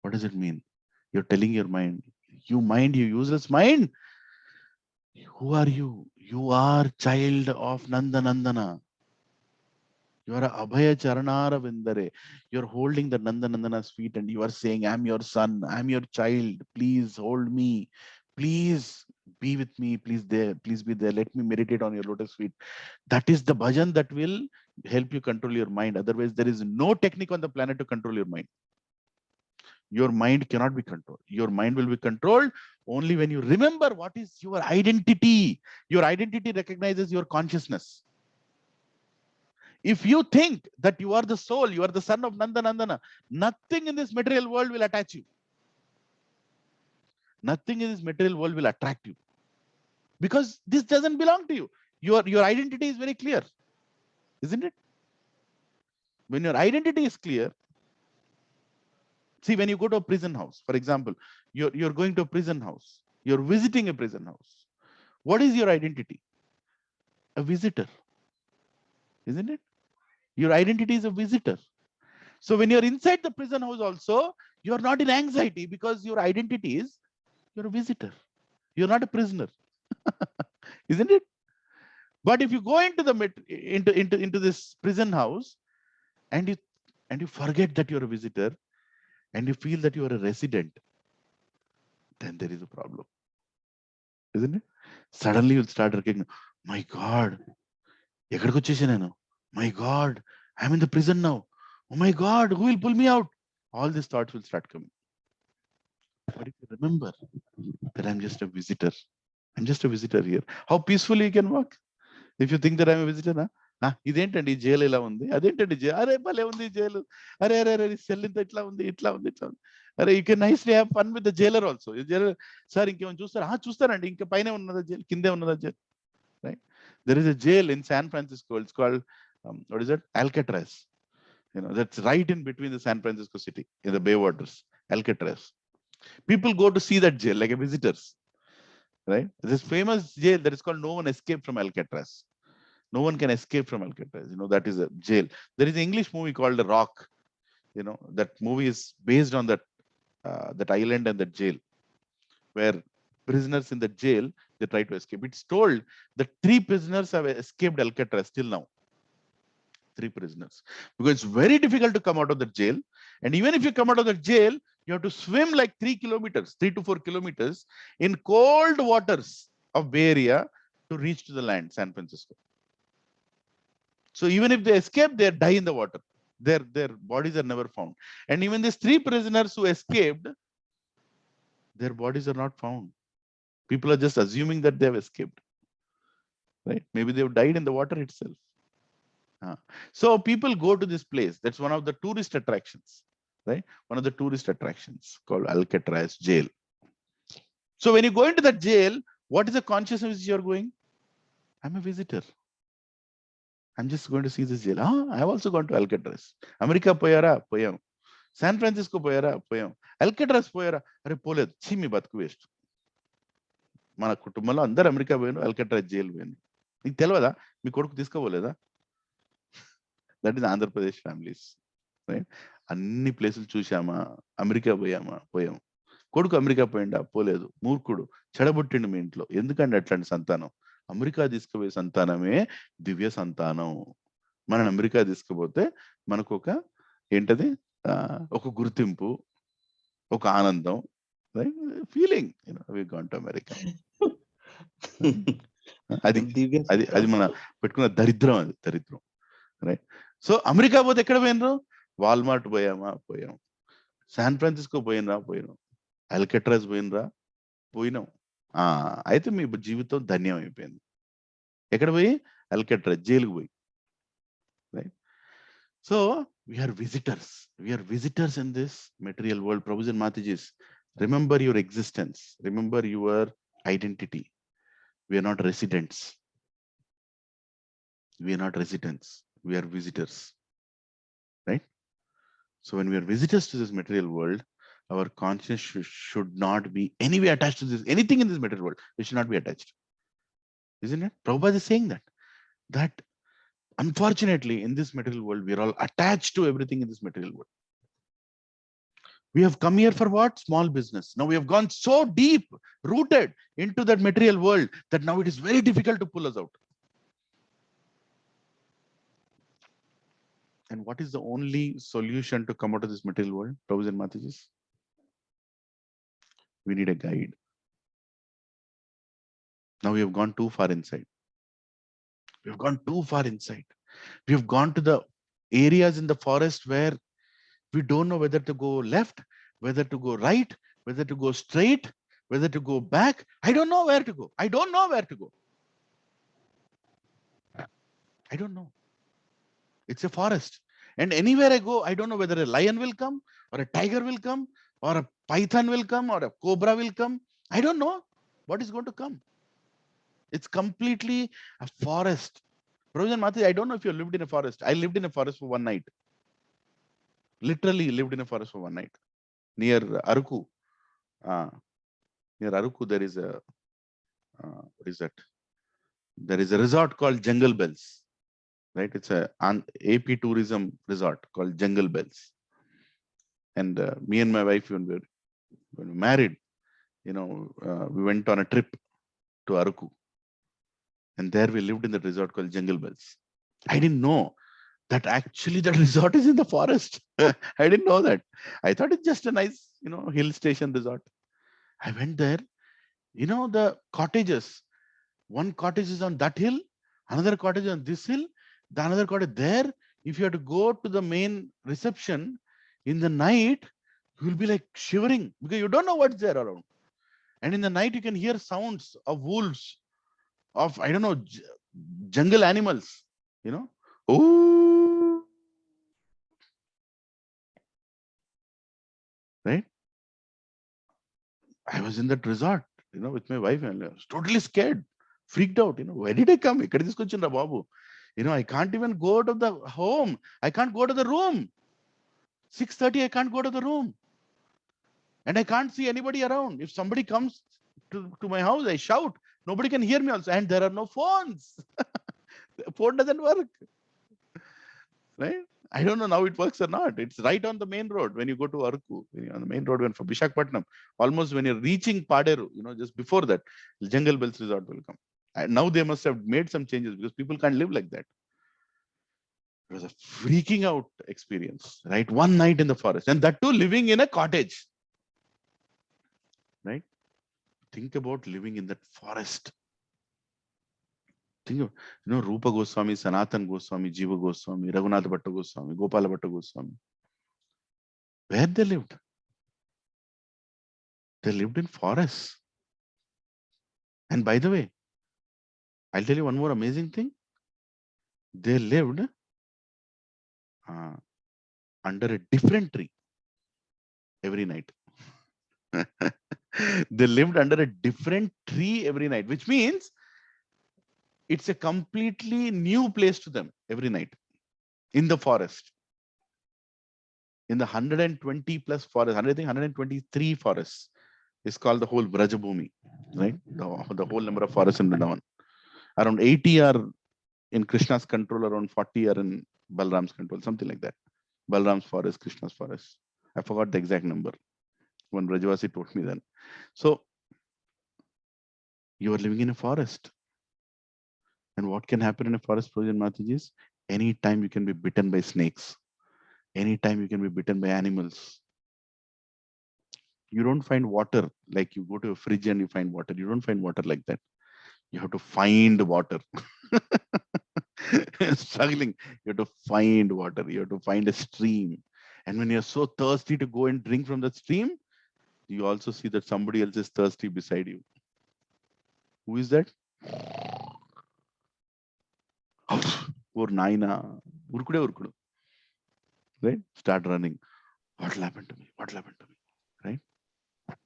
What does it mean? You're telling your mind, you useless mind. Who are you? You are child of Nanda Nandana. You are a Abhaya Charanara Vindare. You're holding the Nanda Nandana's feet and you are saying, I'm your son, I'm your child. Please hold me. Please be with me. Please be there. Let me meditate on your lotus feet. That is the bhajan that will help you control your mind. Otherwise, there is no technique on the planet to control your mind. Your mind cannot be controlled. Your mind will be controlled only when you remember what is your identity. Your identity recognizes your consciousness. If you think that you are the soul, you are the son of Nanda Nandana, nothing in this material world will attach you. Nothing in this material world will attract you. Because this doesn't belong to you. Your identity is very clear. Isn't it? When your identity is clear, see, when you go to a prison house, for example, you're going to a prison house, you're visiting a prison house. What is your identity? A visitor. Isn't it? Your identity is a visitor. So when you're inside the prison house also, you're not in anxiety because your identity is you're a visitor. You're not a prisoner. Isn't it? But if you go into this prison house and you forget that you're a visitor and you feel that you are a resident, then there is a problem. Isn't it? Suddenly you'll start recognizing, my God, my God, I'm in the prison now. Oh my God, who will pull me out? All these thoughts will start coming. But if you remember that I'm just a visitor here, how peacefully you can walk. If you think that I'm a visitor, ఇదేంటండి jail ఇలా ఉంది, అదేంటండి jail, అరే భలే ఉంది jail, అరే అరే అరే సెల్ ఇంత ఇట్లా ఉంది ఇట్లా ఉంది ఇట్లా ఉంది, అరే you can nicely have fun with the Jailer also. Jailer sir ఇంకేమైనా చూస్తారా? చూస్తానండి, ఇంకా పైన ఉన్నదా జైలు, కిందే ఉన్నదా jail. Right, there is a jail in San Francisco. It's called what is it? Alcatraz. That's right in between the San Francisco city in the Bay Waters. Alcatraz. People go to see that jail like a visitors. Right? This famous jail that is called No One Escaped from Alcatraz. No one can escape from Alcatraz. That is a jail. There is an English movie called The Rock. That movie is based on that island and that jail, where prisoners in the jail, they try to escape. It's told that 3 prisoners have escaped Alcatraz till now. 3 prisoners. Because it's very difficult to come out of the jail. And even if you come out of the jail, You have to swim like 3 kilometers, 3 to 4 kilometers in cold waters of Bay Area to reach to the land, San Francisco. So even if they escape, they die in the water. Their bodies are never found. And even these 3 prisoners who escaped, their bodies are not found. People are just assuming that they have escaped. Right? Maybe they have died in the water itself. So people go to this place. That's one of the tourist attractions. Right? One of the tourist attractions called Alcatraz jail. So when you go into that jail, what is the consciousness you're going? I'm a visitor. I'm just going to see this jail. I have also gone to Alcatraz. America poyara, poyam. San Francisco poyara, poyam. Alcatraz poyara, are poled. Chimi batku waste. Mana kutumbalo andar America poyanu, Alcatraz jail poyanu. Meeku telvada? Mee koduku teesukovoleda? That is Andhra Pradesh families. Right? Anni places చూశామా, America పోయాం. కొడుకు America పోయిండా, పోలేదు. మూర్ఖుడు, చెడబుట్టిండు మీ ఇంట్లో. ఎందుకంటే అట్లాంటి సంతానం? అమెరికా తీసుకుపోయే సంతానమే దివ్య సంతానం. మనం అమెరికా తీసుకుపోతే మనకు ఒక ఏంటది, ఒక గుర్తింపు, ఒక ఆనందం, feeling, we gone to America. అది మన పెట్టుకున్న దరిద్రం, అది దరిద్రం. రైట్. సో అమెరికా పోతే ఎక్కడ పోయినరు? వాల్మార్ట్ పోయాం. శాన్ ఫ్రాన్సిస్కో పోయినాం. అల్కట్రాజ్ పోయినాం. అయితే మీ జీవితం ధన్యం అయిపోయింది. ఎక్కడ పోయి? అల్కట్రాజ్ జైలుకు పోయి. Right. So we are visitors in this material world. Prabhuji and Matajis, remember your existence, remember your identity. We are not residents. We are not residents, we are visitors, right? So when we are visitors to this material world, our consciousness should not be anyway attached to this, anything in this material world. It should not be attached, isn't it? Prabhupada is saying that unfortunately in this material world we are all attached to everything in this material world. We have come here for what? Small business. Now we have gone so deep rooted into that material world that now it is very difficult to pull us out. And what is the only solution to come out of this material world, Prabhuji and Matajis? We need a guide. Now we have gone too far inside. We have gone to the areas in the forest where we don't know whether to go left, whether to go right, whether to go straight, whether to go back. I don't know where to go. I don't know. It's a forest. And anywhere I go, I don't know whether a lion will come, or a tiger will come, or a python will come, or a cobra will come. I don't know what is going to come. It's completely a forest. Prabhuji and Mataji, I don't know if you lived in a forest. I lived in a forest for one night. Literally lived in a forest for one night. Near Aruku. There is a, what is that? There is a resort called Jungle Bells. Right, it's an AP tourism resort called Jungle Bells. And me and my wife, when we married, we went on a trip to Aruku, and there we lived in the resort called Jungle Bells. I didn't know that actually that resort is in the forest. I didn't know that. I thought it's just a nice, hill station resort. I went there. The cottages. One cottage is on that hill, another cottage on this hill. The another cottage there. If you have to go to the main reception in the night, you will be like shivering because you don't know what's there around. And in the night, you can hear sounds of wolves, of, I don't know, jungle animals, Oh, right? I was in that resort, with my wife, and I was totally scared, freaked out. Where did I come? Babu. I can't even go out of the home. I can't go to the room. 6:30, I can't go to the room. And I can't see anybody around. If somebody comes to my house, I shout. Nobody can hear me also. And there are no phones. The phone doesn't work. Right? I don't know now it works or not. It's right on the main road. When you go to Aruku, on the main road, when from Visakhapatnam, almost when you're reaching Paderu, just before that, Jungle Bells Resort will come. And now they must have made some changes because people can't live like that. It was a freaking out experience, right? One night in the forest, and that too living in a cottage. right? Think about living in that forest. Think of, Rupa Goswami, Sanatan Goswami, Jiva Goswami, Raghunath Bhatta Goswami, Gopala Bhatta Goswami. Where they lived? They lived in forests. And by the way, I'll tell you one more amazing thing. They lived under a different tree every night. They lived under a different tree every night, which means it's a completely new place to them every night in the forest. In the 120 plus forests, I think 123 forests is called the whole Brajabhumi, right? The whole number of forests in Vrindavan. Around 80 are in Krishna's control, around 40 are in Balram's control, something like that. Balram's forest, Krishna's forest. I forgot the exact number when Brajavasi told me then. So you are living in a forest. And what can happen in a forest, Projan Mataji? Anytime you can be bitten by snakes. Anytime you can be bitten by animals. You don't find water like you go to a fridge and you find water. You don't find water like that. You have to find water. Struggling. You have to find water. You have to find a stream. And when you're so thirsty to go and drink from that stream, you also see that somebody else is thirsty beside you. Who is that? Poor Naina. Urkude. Right? Start running. What will happen to me? What will happen to me? Right?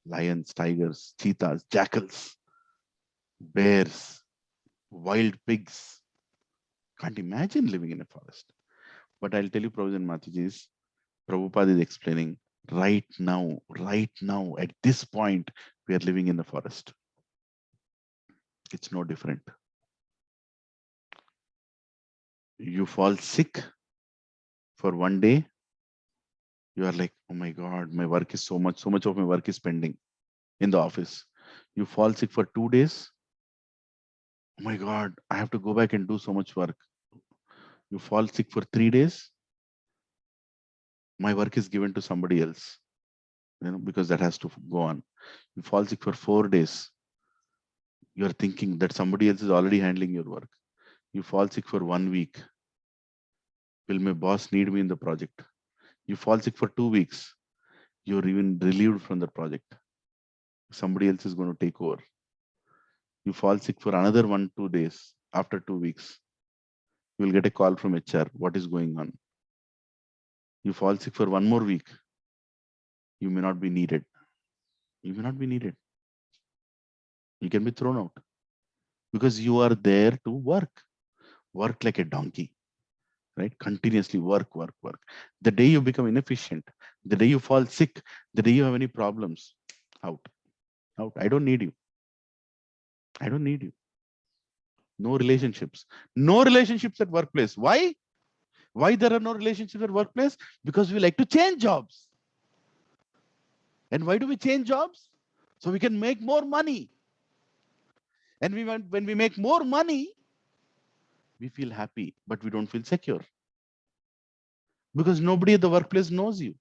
Lions, tigers, cheetahs, jackals, bears, wild pigs. Can't imagine living in a forest. But I'll tell you, Prabhupada Mataji, Prabhupada is explaining right now, at this point, we are living in the forest. It's no different. You fall sick for one day, you are like, oh my God, my work is so much of my work is pending in the office. You fall sick for 2 days. Oh my God, I have to go back and do so much work. You fall sick for 3 days. My work is given to somebody else, because that has to go on. You fall sick for 4 days. You are thinking that somebody else is already handling your work. You fall sick for 1 week. Will my boss need me in the project? You fall sick for 2 weeks. You're even relieved from the project. Somebody else is going to take over. You fall sick for another 1-2 days. After 2 weeks, you will get a call from HR. What is going on? You fall sick for 1 more week. You may not be needed. You may not be needed. You can be thrown out because you are there to work like a donkey, right? Continuously work. The day you become inefficient, the day you fall sick, the day you have any problems, out. I don't need you. No relationships at workplace. Why there are no relationships at workplace? Because we like to change jobs. And why do we change jobs? So we can make more money. And when we make more money, we feel happy, but we don't feel secure. Because nobody at the workplace knows you.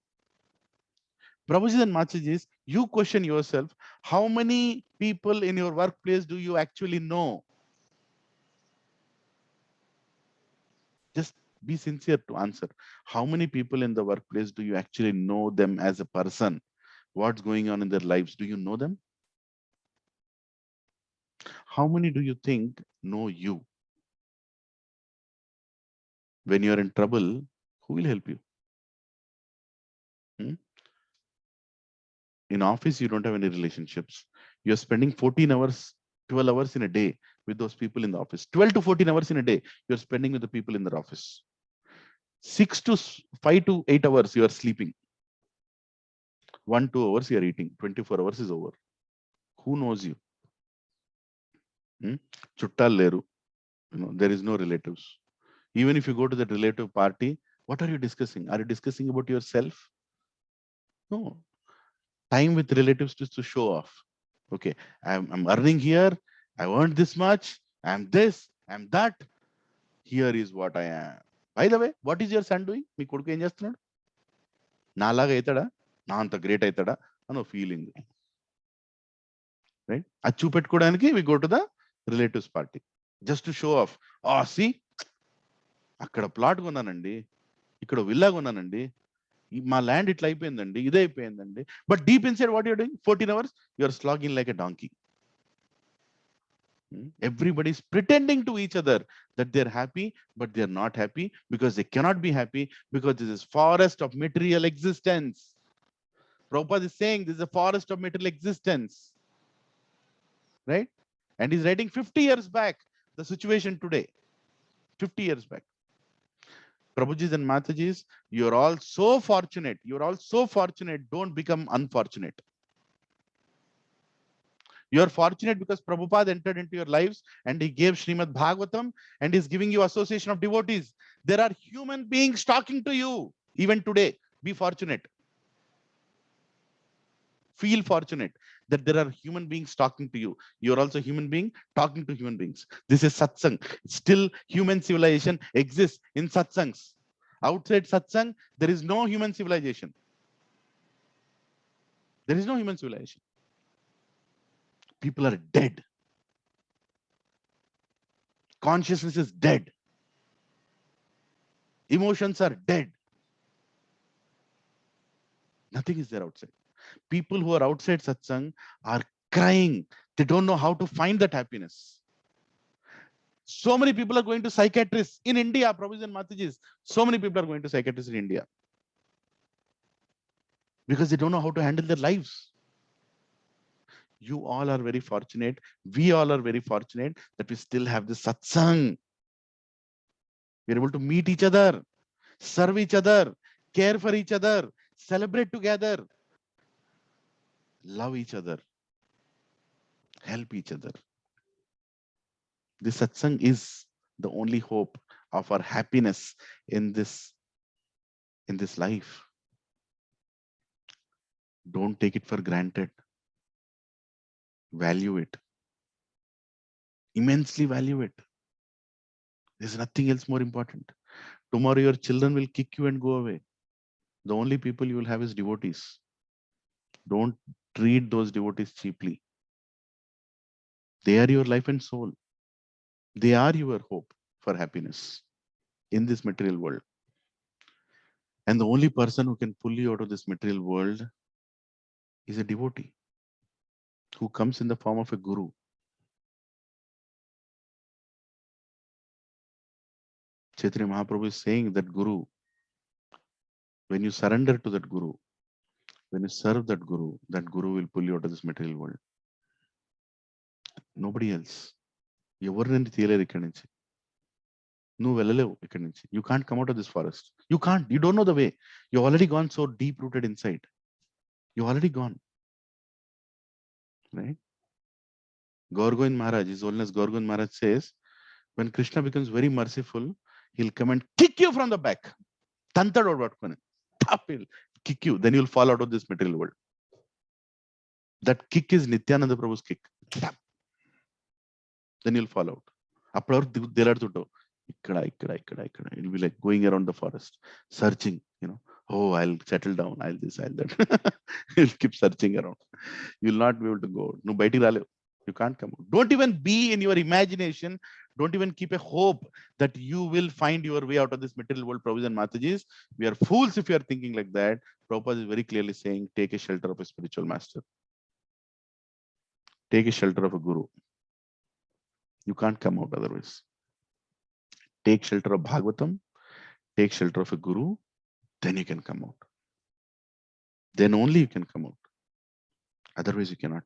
Prabhuji and Machajis, you question yourself, how many people in your workplace do you actually know? Just be sincere to answer. How many people in the workplace do you actually know them as a person? What's going on in their lives? Do you know them? How many do you think know you? When you're in trouble, who will help you? In office, you don't have any relationships. You're spending 14 hours, 12 hours in a day with those people in the office. 12 to 14 hours in a day, you're spending with the people in the office. 5 to 8 hours, you are sleeping. 1-2 hours, you are eating. 24 hours is over. Who knows you? Chuttal leru. There is no relatives. Even if you go to that relative party, what are you discussing? Are you discussing about yourself? No. Time with relatives is to show off. Okay, I'm earning here. I earned this much. I'm this. I'm that. Here is what I am. By the way, what is your son doing? మీ కొడుకు ఏం చేస్తున్నాడు? నాలాగా అవుతాడా? నా అంత great అవుతాడా? అనో feeling, right? అది చూపెట్టుకోవడానికి we go to the relatives party just to show off. See అక్కడ ప్లాట్ కొన్నానండి, ఇక్కడ విల్లా కొన్నానండి, మా ల్యాండ్ ఇట్లా అయిపోయిందండి, ఇదే అయిపోయిందండి. But deep inside what you're doing 14 hours you are slogging like a donkey. Everybody is pretending to each other that they are happy, but they are not happy because they cannot be happy because this is forest of material existence. Prabhupada is saying this is a forest of material existence, right? And he's writing 50 years back the situation today, 50 years back. Prabhujis and Matajis, you're all so fortunate. You're all so fortunate. Don't become unfortunate. You are fortunate because Prabhupada entered into your lives and he gave Srimad Bhagavatam and is giving you association of devotees. There are human beings talking to you even today. Be fortunate. Feel fortunate that there are human beings talking to you. You are also a human being talking to human beings. This is satsang. Still human civilization exists in satsangs. Outside satsang, there is no human civilization. There is no human civilization. People are dead. Consciousness is dead. Emotions are dead. Nothing is there outside. People who are outside satsang are crying. They don't know how to find that happiness. So many people are going to psychiatrists in India, Prabhus and Matajis. So many people are going to psychiatrists in India because they don't know how to handle their lives. You all are very fortunate. We all are very fortunate that we still have this satsang. We are able to meet each other, serve each other, care for each other, celebrate together, love each other, help each other. This satsang is the only hope of our happiness in this life. Don't take it for granted. Value it. Immensely value it. There's nothing else more important. Tomorrow your children will kick you and go away. The only people you will have is devotees. Don't treat those devotees cheaply. They are your life and soul. They are your hope for happiness in this material world. And the only person who can pull you out of this material world is a devotee who comes in the form of a guru. Chaitanya Mahaprabhu is saying that guru, when you surrender to that guru, when you serve that guru will pull you out of this material world. Nobody else. ఎవరిని తీయలేరు ఇక్కడి నుంచి. నువ్వు వెళ్ళలేవు ఇక్కడి నుంచి. You can't come out of this forest. You can't. You don't know the way. You already gone so deep rooted inside. You already gone. Right? Gaur Govind Maharaj, His Holiness Gaur Govind Maharaj says, when Krishna becomes very merciful, he'll come and kick you from the back. Tantad or patkone. He'll kick you. Then you'll fall out of this material world. That kick is Nityananda Prabhu's kick. Then you'll fall out. Appudu deladtuntavu. Ikkada. You'll be like going around the forest, searching, oh, I'll settle down, I'll this, I'll that. You'll keep searching around. You'll not be able to go. No, baiti ralevu. You can't come out. Don't even be in your imagination. Don't even keep a hope that you will find your way out of this material world, Prabhus and Matajis. We are fools if you are thinking like that. Prabhupada is very clearly saying, take a shelter of a spiritual master. Take a shelter of a guru. You can't come out otherwise. Take shelter of Bhagavatam. Take shelter of a guru. Then you can come out. Then only you can come out. Otherwise you cannot.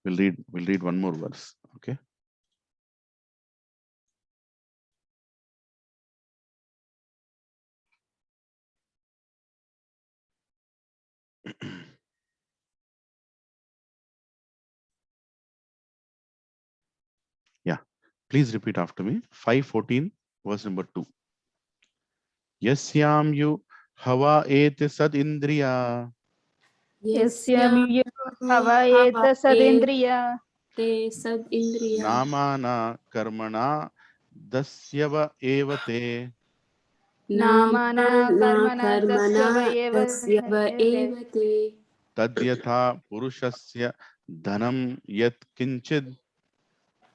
We'll read one more verse. Okay. Yeah. Please repeat after me. 5:14, verse number 2. Yasyam yu hava et sad indriya. यस्यं हवयेत सदिन्द्रिया ते सद इंद्रिया Namana karmana dasyava evate. नामना कर्मणा तस्य व एव ते तद्यथा पुरुषस्य धनं यत् किंचित्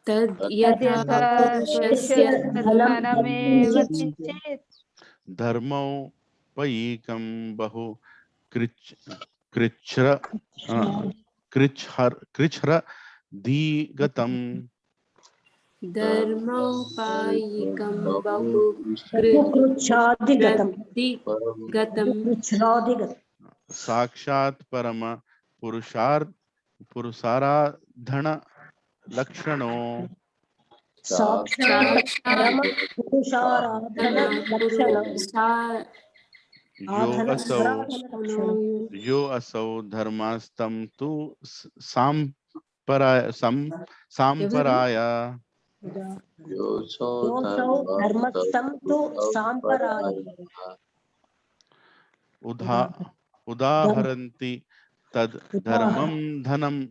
तद् यथा पुरुषस्य धनमेव किञ्चित् धर्मोपैकं बहु कृच्छ्र कृच्छ्र दीगतम् धर्मोपायिकं बहु कृच्छ्रादिगतम् गतं साक्षात् परम पुरुषाराधन लक्षणो साक्षात् परम पुरुषाराधन लक्षणम् यो असौ धर्मास्तं तु सांपराय योऽसौ योऽसौ धर्मस्थं तु साम्पराय उदाहरन्ति तद् धर्मं धनम्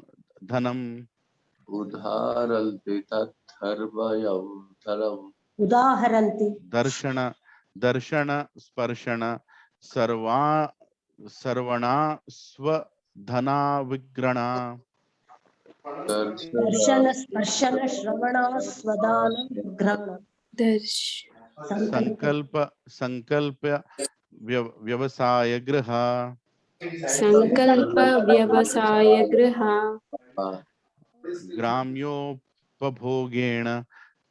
उदाहरन्ति तद्धर्मयं धनम् उदाहरन्ति दर्शन स्पर्शन सर्वणा स्वधना विग्रणा दर्शन स्पर्शन श्रवण स्वदान घ्राण संकल्प व्यवसाय गृह संकल्प व्यवसाय गृह ग्राम्योपभोगेण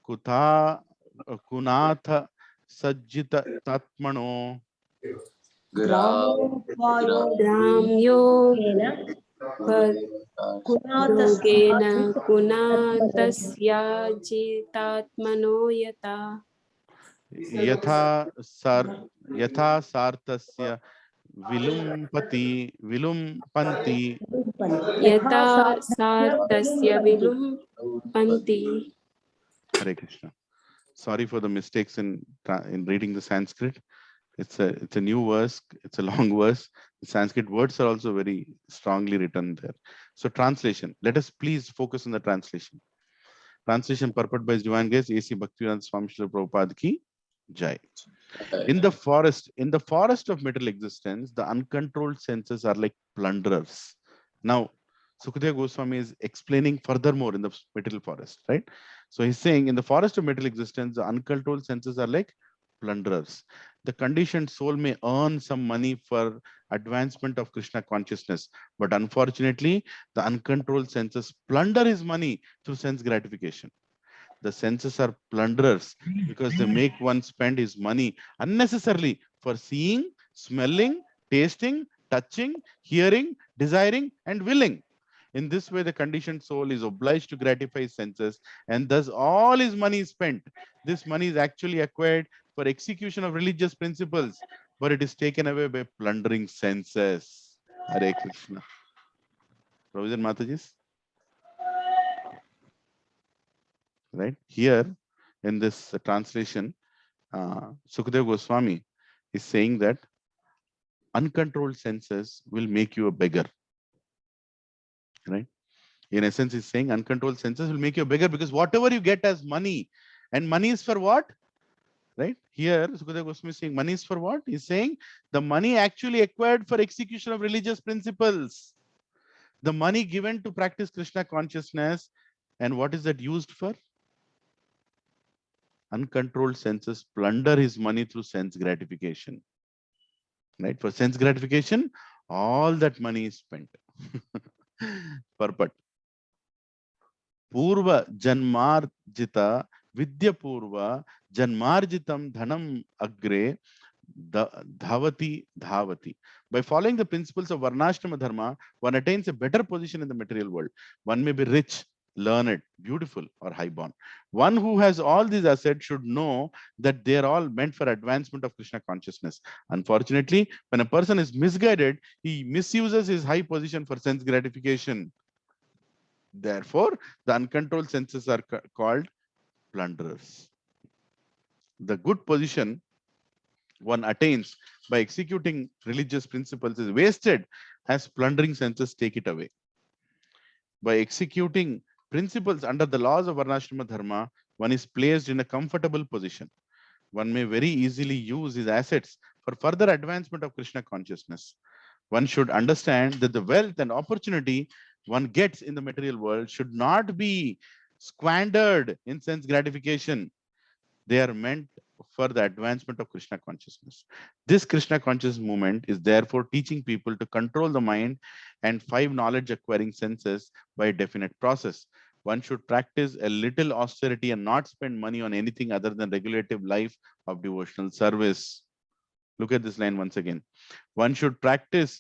कुनाथ सज्जित तत्मनो ग्राम्योपभोगेन कुनातस्याजितात्मनो यथा सार्थस्य विलुम्पन्ति यथा सार्थस्य विलुम्पन्ति. Hare Krishna. Sorry for the mistakes in reading the Sanskrit. It's a new verse. It's a long verse. The Sanskrit words are also very strongly written there. So translation. Let us please focus on the translation. Translation purport by His Divine Grace A.C. Bhaktivedanta Swami Srila Prabhupada ki Jai. In the forest of material existence, the uncontrolled senses are like plunderers. Now, Sukadeva Goswami is explaining furthermore in the material forest, right? So he's saying in the forest of material existence, the uncontrolled senses are like plunderers. The conditioned soul may earn some money for advancement of Krishna consciousness, but unfortunately, the uncontrolled senses plunder his money through sense gratification. The senses are plunderers because they make one spend his money unnecessarily for seeing, smelling, tasting, touching, hearing, desiring, and willing. In this way, the conditioned soul is obliged to gratify his senses, and thus all his money is spent. This money is actually acquired for execution of religious principles, but it is taken away by plundering senses. Hare Krishna. Provision Mataji's. Right here in this translation, Sukadeva Goswami is saying that uncontrolled senses will make you a beggar. Right? In essence, he's saying uncontrolled senses will make you a beggar because whatever you get as money, and money is for what? Right? Here, Sukadeva Goswami is saying money is for what? He's saying the money actually acquired for execution of religious principles. The money given to practice Krishna consciousness, and what is that used for? Uncontrolled senses plunder his money through sense gratification. Right? For sense gratification, all that money is spent. Purport. Purva janmarjita vidya purva janmarjitam dhanam agre dhavati. By following the principles of varnashrama dharma, one attains a better position in the material world. One may be rich, learned, beautiful, or high-born. One who has all these assets should know that they are all meant for advancement of Krishna consciousness. Unfortunately, when a person is misguided, he misuses his high position for sense gratification. Therefore, the uncontrolled senses are called plunderers. The good position one attains by executing religious principles is wasted as plundering senses take it away. By executing principles under the laws of Varnashrama Dharma, one is placed in a comfortable position. one may very easily use his assets for further advancement of Krishna consciousness. One should understand that the wealth and opportunity one gets in the material world should not be squandered in sense gratification. They are meant for the advancement of Krishna consciousness. This Krishna conscious movement is therefore teaching people to control the mind and 5 knowledge acquiring senses by a definite process. One should practice a little austerity and not spend money on anything other than regulative life of devotional service. Look at this line once again. One should practice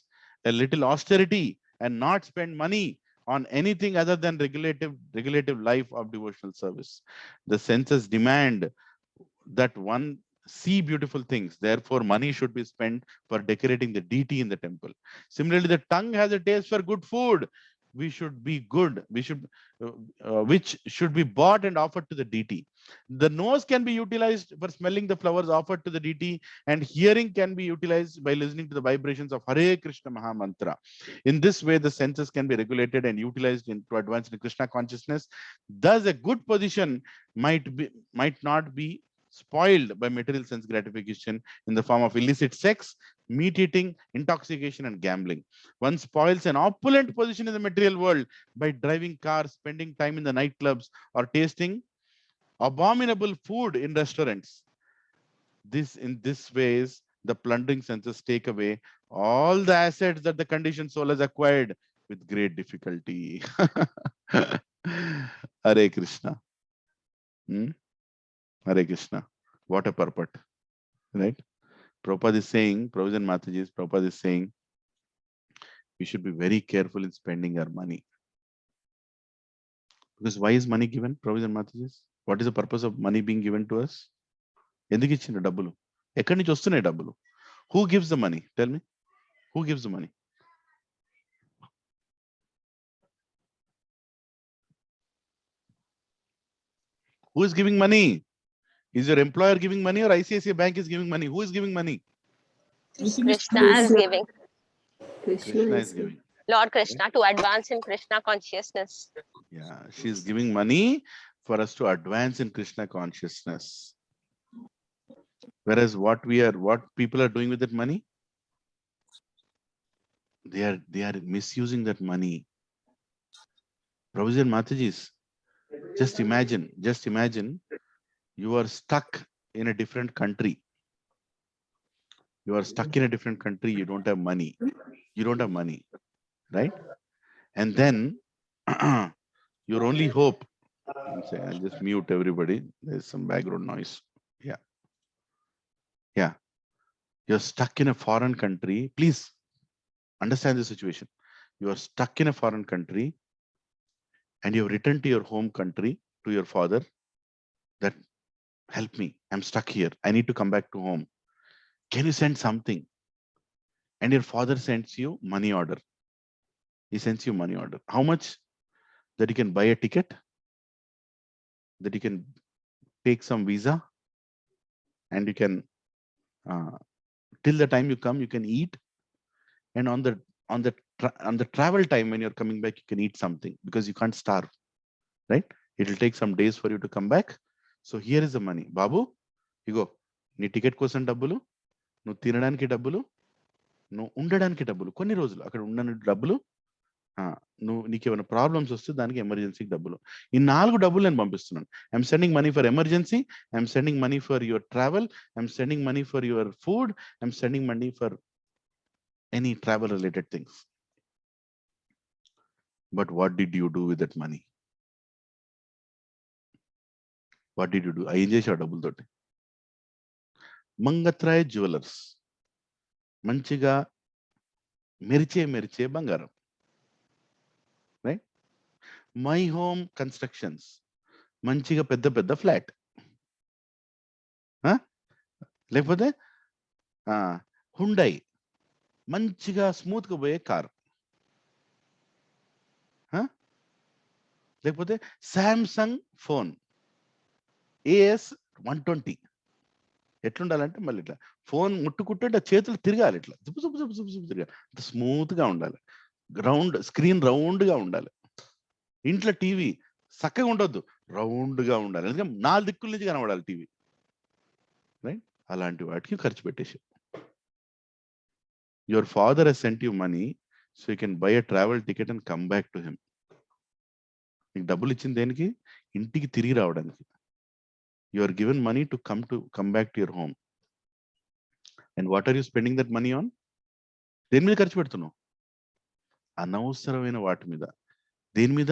a little austerity and not spend money on anything other than regulative life of devotional service. The senses demand that one see beautiful things. Therefore, money should be spent for decorating the deity in the temple. Similarly, the tongue has a taste for good food. We should be good. We should, which should be bought and offered to the deity. The nose can be utilized for smelling the flowers offered to the deity, and hearing can be utilized by listening to the vibrations of Hare Krishna Maha Mantra. In this way, the senses can be regulated and utilized to advance in Krishna consciousness. Thus, a good position might not be spoiled by material sense gratification in the form of illicit sex, meat eating, intoxication, and gambling. One spoils an opulent position in the material world by driving cars, spending time in the nightclubs, or tasting abominable food in restaurants. In this ways, the plundering senses take away all the assets that the conditioned soul has acquired with great difficulty. Hare Krishna. Hare Krishna. What a purport, right? Prabhupada is saying, Prabhupada and Mataji, Prabhupada is saying, we should be very careful in spending our money. Because why is money given, Prabhupada and Mataji? What is the purpose of money being given to us? ఎందుకు ఇచ్చిన డబ్బులు? ఎక్కడి నుంచి వస్తున్నాయి డబ్బులు? Who gives the money? Tell me. Who gives the money? Who is giving money? Is your employer giving money or ICICI Bank is giving money? Who is giving money? Krishna is giving. Krishna is giving. Lord Krishna to advance in Krishna consciousness. Yeah, she is giving money for us to advance in Krishna consciousness. Whereas what people are doing with that money, they are misusing that money. Prabhuji and Matajis, just imagine you are stuck in a different country. You are stuck in a different country. You don't have money. Right? And then your only hope. I'll just mute everybody. There's some background noise. Yeah. You're stuck in a foreign country. Please understand the situation. You are stuck in a foreign country and you have returned to your home country, to your father, that help me. I'm stuck here. I need to come back to home. Can you send something? And your father sends you money order. He sends you money order. How much? That you can buy a ticket, that you can take some visa, and you can till the time you come, you can eat, and on the travel time when you're coming back, you can eat something because you can't starve, right? It will take some days for you to come back. So here is the money. Babu, you go. నీ ticket కోసం డబ్బులు, నువ్వు తినడానికి డబ్బులు, నువ్వు ఉండడానికి డబ్బులు, కొన్ని రోజులు అక్కడ ఉండడానికి డబ్బులు, నీకు ఏమైనా ప్రాబ్లమ్స్ వస్తే దానికి ఎమర్జెన్సీకి డబ్బులు. ఈ 4 డబ్బులు నేను పంపిస్తున్నాను. I'm sending money for emergency, I'm sending money for your travel, I'm sending money for your food, I'm sending money for any travel related things. But what did you do with that money? What did you do? ఏం చేసావు డబ్బులతోటి? మంగత్రాయ్ jewellers, మంచిగా మెరిచే బంగారం, right? My home constructions, మంచిగా పెద్ద flat, లేకపోతే Hyundai, మంచిగా smooth గా పోయే కార్, లేకపోతే శాంసంగ్ ఫోన్ AS 120. ఎట్లుండాలంటే మళ్ళీ ఇట్లా ఫోన్ ముట్టుకుంటే చేతులు తిరగాలి, ఇట్లా తిరగాలి, స్మూత్ గా ఉండాలి, స్క్రీన్ రౌండ్ గా ఉండాలి. ఇంట్లో టీవీ చక్కగా ఉండొద్దు, రౌండ్ గా ఉండాలి, ఎందుకంటే 4 దిక్కుల నుంచి కనబడాలి టీవీ, రైట్? అలాంటి వాటికి ఖర్చు పెట్టేసి. Your father he's sent you money so you can buy a travel ticket and come back to him. నీకు డబ్బులు ఇచ్చింది దేనికి? ఇంటికి తిరిగి రావడానికి. You are given money to come back to your home. And what are you spending that money on? దేని మీద ఖర్చు పెడుతున్నావు? అనవసరమైన వాటి మీద. దేని మీద?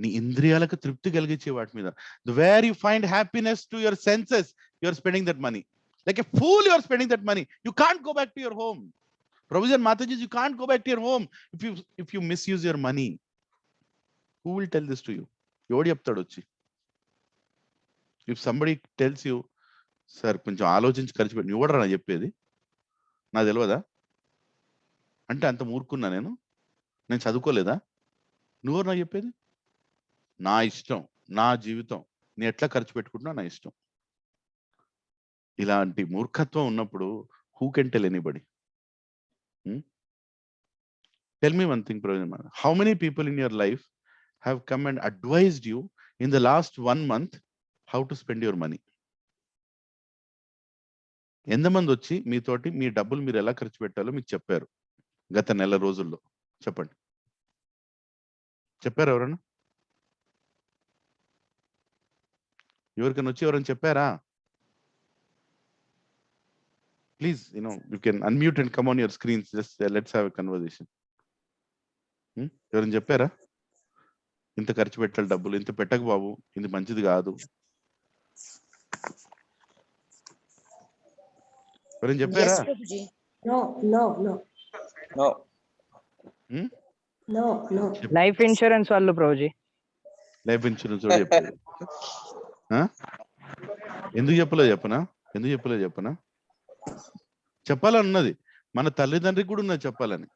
నీ ఇంద్రియాలకు తృప్తి కలిగించే వాటి మీద. Where you find happiness to your senses, you are spending that money. Like a fool, you are spending that money. You can't go back to your home. Prabhuji and Mataji, you can't go back to your home if you misuse your money. Who will tell this to you? Yodi cheptadu vachi. If somebody tells you, sir, koncham ఆలోచించి ఖర్చు పెట్టి, నువ్వు నా చెప్పేది, నాకు తెలియదా అంటే అంత మూర్ఖున్నా నేను చదువుకోలేదా? నువ్వు నా చెప్పేది? నా ఇష్టం, నా జీవితం, నేను ఎట్లా ఖర్చు పెట్టుకుంటున్నా నా ఇష్టం. ఇలాంటి మూర్ఖత్వం ఉన్నప్పుడు who can tell anybody? Tell me one thing, Praveen. How many people in your life have come and advised you in the last 1 month how to spend your money? ఎంతమంది వచ్చి మీతోటి మీ డబ్బులు మీరు ఎలా ఖర్చు పెట్టాలో మీకు చెప్పారు గత నెల రోజుల్లో? చెప్పండి. చెప్పారు ఎవరన్నా? ఎవరికైనా వచ్చి ఎవరైనా చెప్పారా? Please, you can unmute and come on your screens. Just let's have a conversation. ఎవరైనా చెప్పారా? ఇంత ఖర్చు పెట్టాలి డబ్బులు, ఇంత పెట్టకు బాబు, ఇది మంచిది కాదు. ఎవరైనా చెప్పారా? లైఫ్ ఇన్సూరెన్స్ వాళ్ళు ప్రభుజీ. లైఫ్ ఇన్సూరెన్స్ కూడా చెప్పారు. ఎందుకు చెప్పలేదు చెప్పనా? చెప్పాలని ఉన్నది. మన తల్లిదండ్రికి కూడా ఉన్నది చెప్పాలని,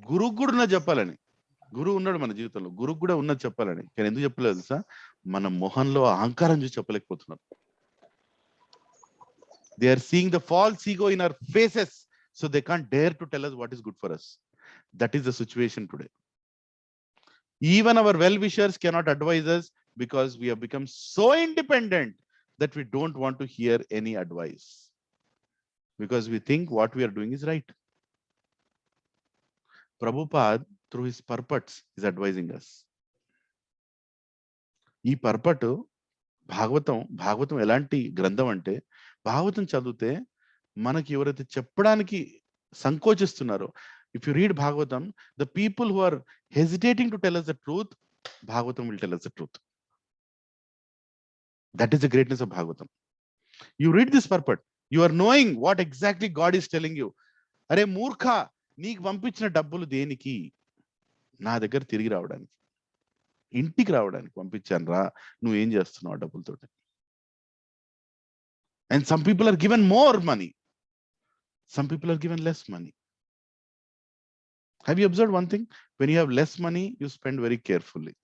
గురువుకు కూడా ఉన్నది చెప్పాలని. గురువు ఉన్నాడు మన జీవితంలో, గురువుకు కూడా ఉన్నది చెప్పాలని. కానీ ఎందుకు చెప్పలేదు తెలుసా? మన మొహంలో అహంకారం చూసి చెప్పలేకపోతున్నారు. They are seeing the false ego in our faces, so they can't dare to tell us what is good for us. That is the situation today. Even our well-wishers cannot advise us because we have become so independent that we don't want to hear any advice. Because we think what we are doing is right. Prabhupada, through his purports, is advising us. ఈ పర్పట్ భాగవతం ఎలాంటి గ్రంథం అంటే, భాగవతం చదివితే మనకి ఎవరైతే చెప్పడానికి సంకోచిస్తున్నారో, if you read Bhagavatam, the people who are hesitating to tell us the truth, Bhagavatam will tell us the truth. That is the greatness of Bhagavatam. You read this purport, you are knowing what exactly God is telling you. అరే మూర్ఖ, నీకు పంపించిన డబ్బులు దేనికి? నా దగ్గర తిరిగి రావడానికి, ఇంటికి రావడానికి పంపించాను రా. నువ్వు ఏం చేస్తున్నావు డబ్బులతో? And some people are given more money, some people are given less money. Have you observed one thing? When you have less money, you spend very carefully.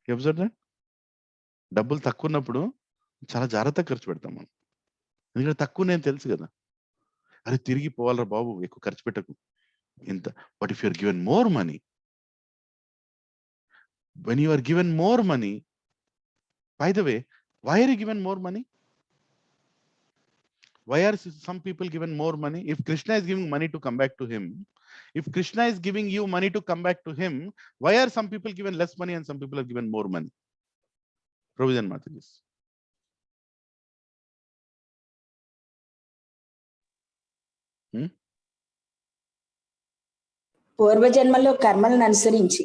You observe that? డబ్బులు తక్కువ ఉన్నప్పుడు చాలా జాగ్రత్తగా ఖర్చు పెడతాం మనం. ఎందుకంటే తక్కువ నేను తెలుసు కదా, అరే తిరిగి పోవాలరా బాబు, ఎక్కువ ఖర్చు పెట్టకు ఇంత. But if you are given more money, when you are given more money, by the way, why are you given more money? Why are some people given more money? If Krishna is giving money to come back to him, if Krishna is giving you money to come back to him, why are some people given less money and some people are given more money? Prabhuji and Mataji. పూర్వజన్మలో కర్మలను అనుసరించి.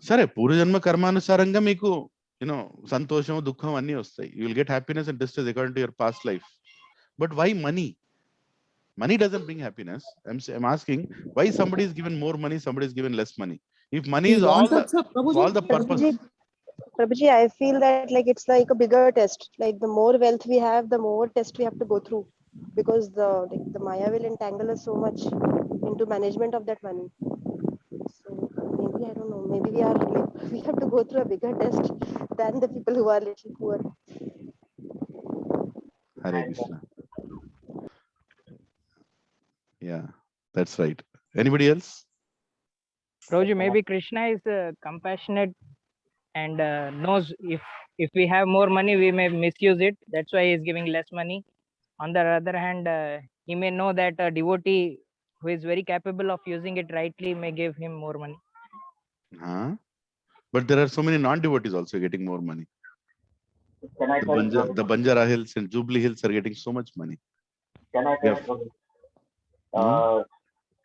సరే, పూర్వజన్మ కర్మానుసారంగా మీకు సంతోషం దుఃఖం అన్ని వస్తాయి. You will get happiness and distress according to your past life. But why money? Money doesn't bring happiness. I'm asking, why somebody is given more money, somebody is given less money? If money is all the purpose. Prabhuji, I feel that like it's like a bigger test. Like the more wealth we have, the more test we have to go through, because the Maya will entangle us so much into management of that money. So maybe, I don't know, maybe we have to go through a bigger test than the people who are little poor. Hare Krishna. Yeah, that's right. Anybody else? Prabhuji, maybe Krishna is compassionate and knows if if we have more money, we may misuse it. That's why he is giving less money. On the other hand, he may know that a devotee who is very capable of using it rightly may give him more money. But there are so many non-devotees also getting more money. Can I tell The Banjara Hills and Jubilee Hills are getting so much money. Can I tell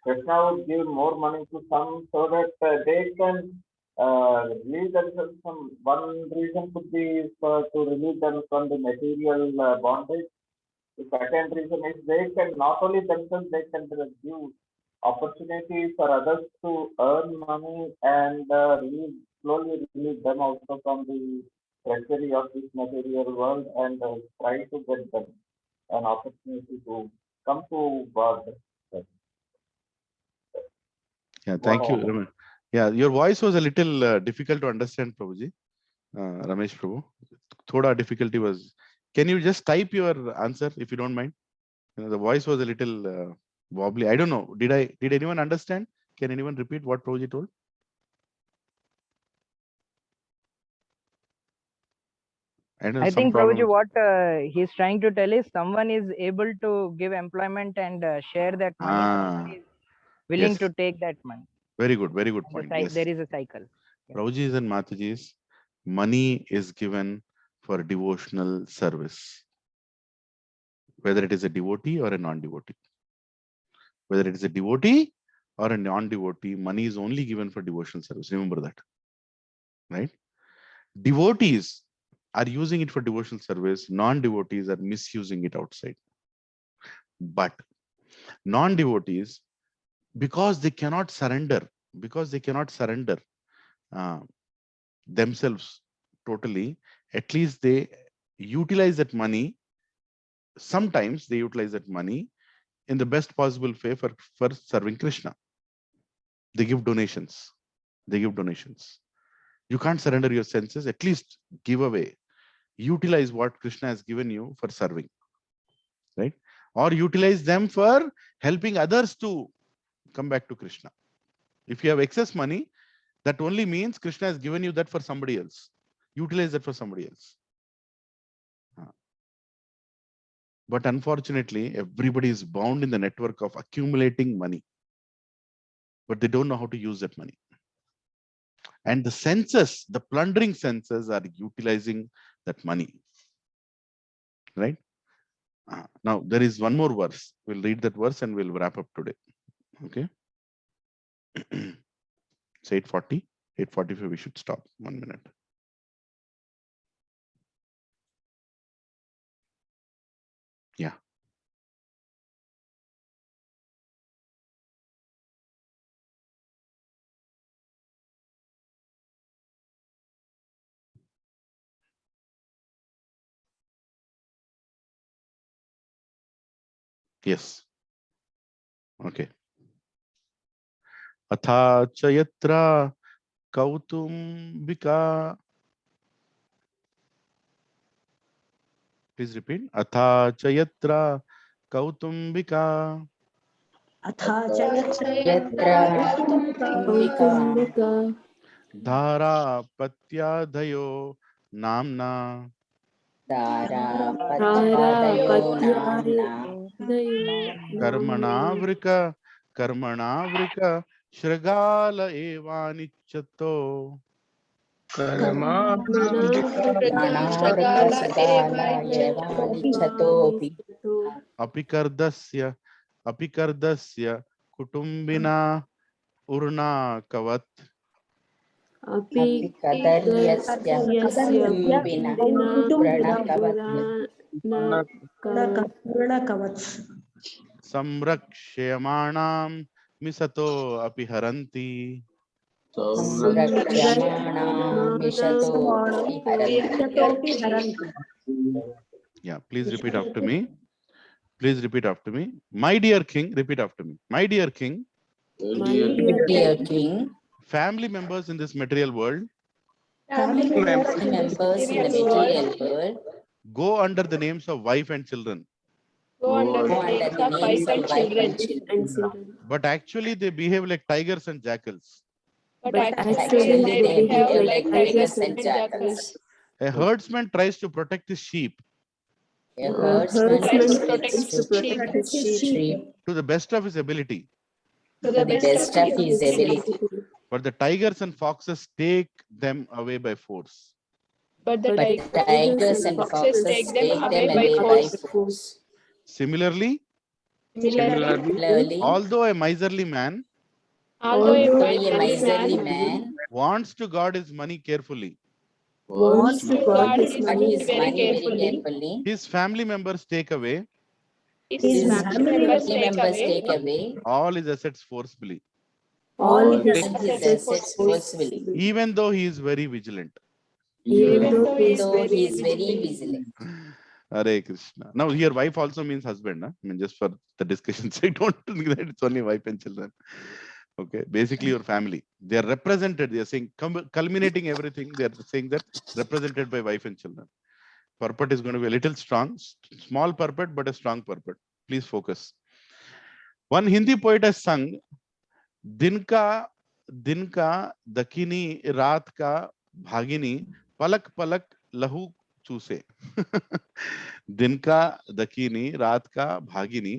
Krishna would give more money to some so that they can relieve themselves from, one reason could be to relieve them from the material bondage. The second reason is they can not only themselves, they can give opportunity for others to earn money and slowly relieve them also from the treasury of this material world and try to get them an opportunity to come to God. Yeah, thank you, Ramesh. Yeah, your voice was a little difficult to understand, Prabhuji. Ramesh Prabhu. Thoda difficulty was. Can you just type your answer if you don't mind? The voice was a little wobbly. I don't know. Did anyone understand? Can anyone repeat what Prabhuji told? I think Prabhuji, what he's trying to tell is someone is able to give employment and share that money. Is willing to take that money. Very good point. Yes. There is a cycle. Prabhuji's and Mataji's, money is given for devotional service. Whether it is a devotee or a non-devotee. Whether it is a devotee or a non-devotee, money is only given for devotional service. Remember that. Right? Devotees are using it for devotional service. Non-devotees are misusing it outside. But non-devotees, because they cannot surrender themselves totally, at least they utilize that money. Sometimes they utilize that money in the best possible way for serving Krishna. They give donations. You can't surrender your senses, at least give away. Utilize what Krishna has given you for serving. Right? Or utilize them for helping others to come back to Krishna. If you have excess money, that only means Krishna has given you that for somebody else. Utilize that for somebody else. But unfortunately, everybody is bound in the network of accumulating money. But they don't know how to use that money. And the senses, the plundering senses are utilizing that money. Right? Now, there is one more verse. We'll read that verse and we'll wrap up today. Okay? It's 8:40. 8:45, we should stop. 1 minute. Yeah. Yes. Okay. Atha chayatra kautumbika. Please repeat. Atha chayatra kautumbika. Atha chayatra Kautumbika Dhara patyadayo namna. Karmana vrika shrigala evanichato. Apikardasya kutumbina urna kavat. Samrakshayamanam misato apiharanti. Yeah, please repeat after me. My dear king, repeat after me. My dear king, family members in this material world, go under the names of wife and children. But actually they behave like tigers and jackals. A herdsman tries to protect his sheep A herdsman tries to protect his sheep to the best of his ability, to the best of his ability. but the tigers and foxes take them away by force. But the tigers and foxes take them away by force. Similarly, Similarly, although a miserly man although a miserly man wants to guard his money carefully, wants to guard his money very carefully, his family members take away his family members take away all his assets forcibly, all his assets forcefully, even though he is very vigilant. even though he is very vigilant. Hare Krishna. Now here wife also means husband. I mean, just for the discussion sake, don't think that it's only wife and children. Okay, basically your family. They are represented. They are saying, culminating everything. They are saying that represented by wife and children. Purport is going to be a little strong, small purport, but a strong purport. Please focus. One Hindi poet has sung, दिन का दकिनी रात का भागिनी पलक पलक लहू चूसे. दिन का दकिनी रात का भागिनी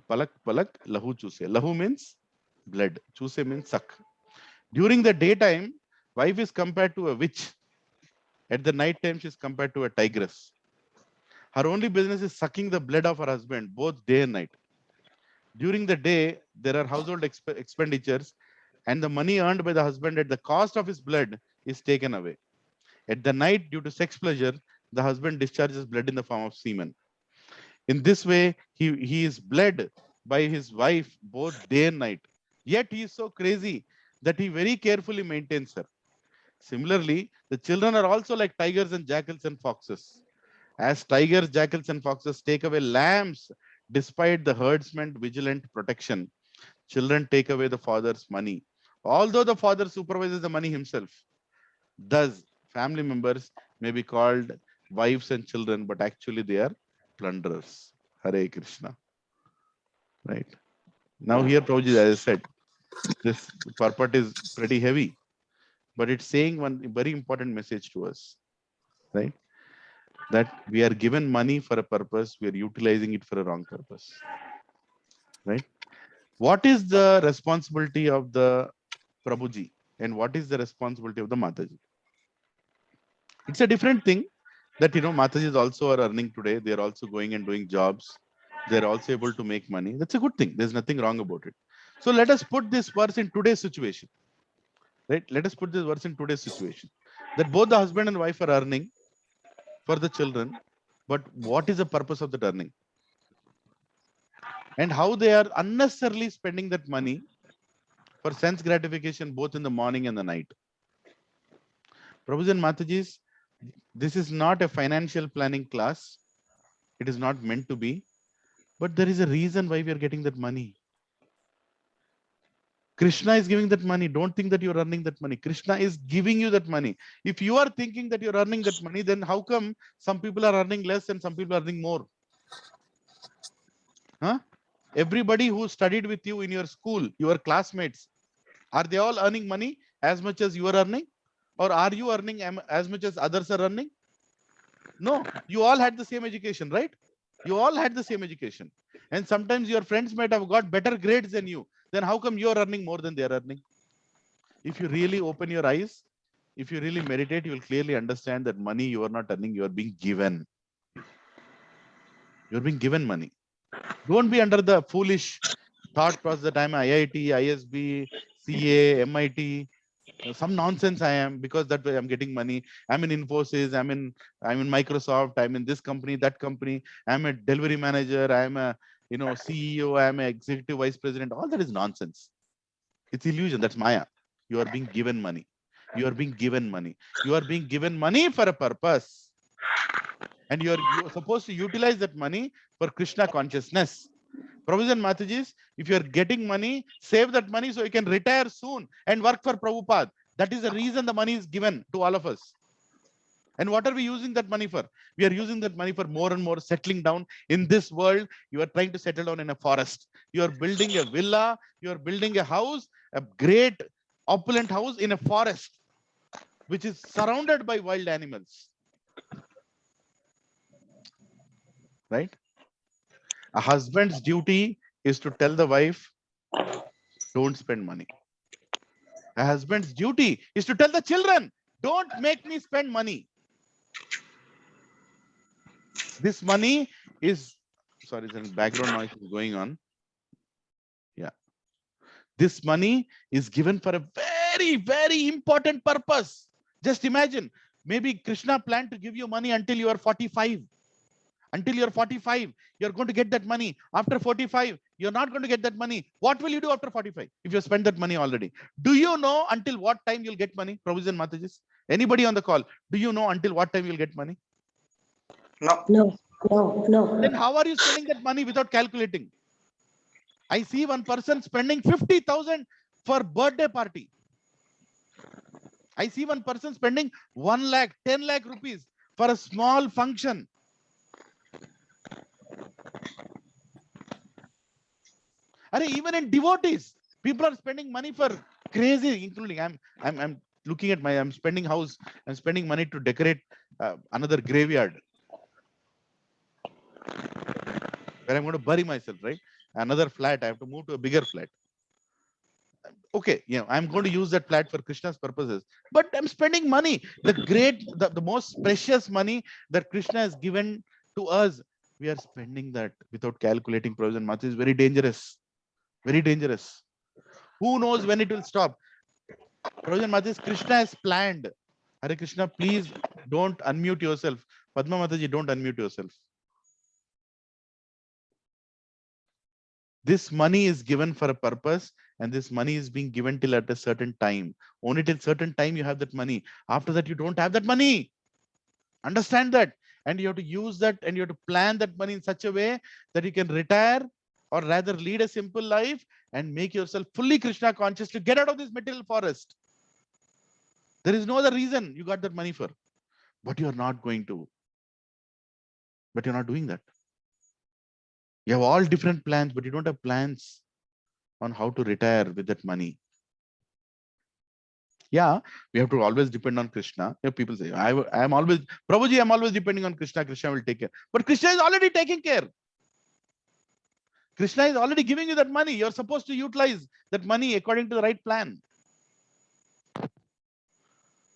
पलक पलक लहू चूसे. Lahu means blood, chuse means suck. During the daytime, wife is compared to a witch. At the night time, she is compared to a tigress. Her only business is sucking the blood of her husband, both day and night. During the day, there are household expenditures, and the money earned by the husband at the cost of his blood is taken away. At the night, due to sex pleasure, the husband discharges blood in the form of semen. In this way, he is bled by his wife both day and night. Yet he is so crazy that he very carefully maintains her. Similarly, the children are also like tigers and jackals and foxes. As tigers, jackals, and foxes take away lambs despite the herdsman's vigilant protection, children take away the father's money, although the father supervises the money himself. Thus, family members may be called wives and children, but actually they are plunderers. Hare Krishna. Right. Now here, Prabhuji, as I said, this purport is pretty heavy, but it's saying one very important message to us, right? That we are given money for a purpose, we are utilizing it for a wrong purpose, right? What is the responsibility of the Prabhuji and what is the responsibility of the Mataji? It's a different thing that, Matajis also are earning today. They're also going and doing jobs. They're also able to make money. That's a good thing. There's nothing wrong about it. So let us put this verse in today's situation, right? Let us put this verse in today's situation that both the husband and wife are earning for the children, but what is the purpose of that earning? And how they are unnecessarily spending that money for sense gratification both in the morning and the night. Prabhuji and Matajis, this is not a financial planning class. It is not meant to be, but there is a reason why we are getting that money. Krishna is giving that money. Don't think that you're earning that money. Krishna is giving you that money. If you are thinking that you're earning that money, then how come some people are earning less and some people are earning more? Huh? Everybody who studied with you in your school, your classmates, are they all earning money as much as you are earning? Or are you earning as much as others are earning? No, you all had the same education, right? You all had the same education. And sometimes your friends might have got better grades than you. Then how come you're earning more than they're earning? If you really open your eyes, if you really meditate, you will clearly understand that money you are not earning, you are being given. You're being given money. Don't be under the foolish thought process that I'm IIT, ISB, CA, MIT, some nonsense I am, because that way I'm getting money. I'm in Infosys, I'm in Microsoft, I'm in this company, that company, I'm a delivery manager, I'm a CEO, I'm an executive vice president. All that is nonsense. It's illusion. That's Maya. You are being given money. You are being given money. You are being given money for a purpose. And you're supposed to utilize that money for Krishna consciousness. Prabhuji and Matajis, if you are getting money, save that money so you can retire soon and work for Prabhupada. That is the reason the money is given to all of us. And what are we using that money for? We are using that money for more and more settling down in this world. You are trying to settle down in a forest. You are building a villa. You are building a house, a great opulent house in a forest. which is surrounded by wild animals. Right? A husband's duty is to tell the wife, don't spend money. A husband's duty is to tell the children, don't make me spend money. This money is, sorry, some background noise is going on. Yeah. This money is given for a very, very important purpose. Just imagine, maybe Krishna planned to give you money until you are 45. Until you're 45, you're going to get that money. After 45, you're not going to get that money. What will you do after 45 if you spend that money already? Do you know until what time you'll get money? Prabhuji and Matajis? Anybody on the call? Do you know until what time you'll get money? No. No, no, no. Then how are you spending that money without calculating? I see one person spending 50,000 for birthday party. I see one person spending 1 lakh, 10 lakh rupees for a small function. Even in devotees, people are spending money for crazy, including I'm looking at I'm spending house, I'm spending money to decorate another graveyard where I'm going to bury myself, right? Another flat, I have to move to a bigger flat. Okay, I'm going to use that flat for Krishna's purposes, but I'm spending money. The most precious money that Krishna has given to us, we are spending that without calculating provision. Much is very dangerous. Very dangerous. Who knows when it will stop? Provision Mataji, Krishna has planned. Hare Krishna, please don't unmute yourself. Padma Mataji, don't unmute yourself. This money is given for a purpose, and this money is being given till at a certain time. Only till certain time you have that money. After that, you don't have that money. Understand that. And you have to use that, and you have to plan that money in such a way that you can retire, or rather lead a simple life and make yourself fully Krishna conscious to get out of this material forest. There is no other reason you got that money for, but you're not going to. But you're not doing that. You have all different plans, but you don't have plans on how to retire with that money. Yeah, we have to always depend on Krishna. People say, I'm always, Prabhuji, I'm always depending on Krishna. Krishna will take care. But Krishna is already taking care. Krishna is already giving you that money. You're supposed to utilize that money according to the right plan.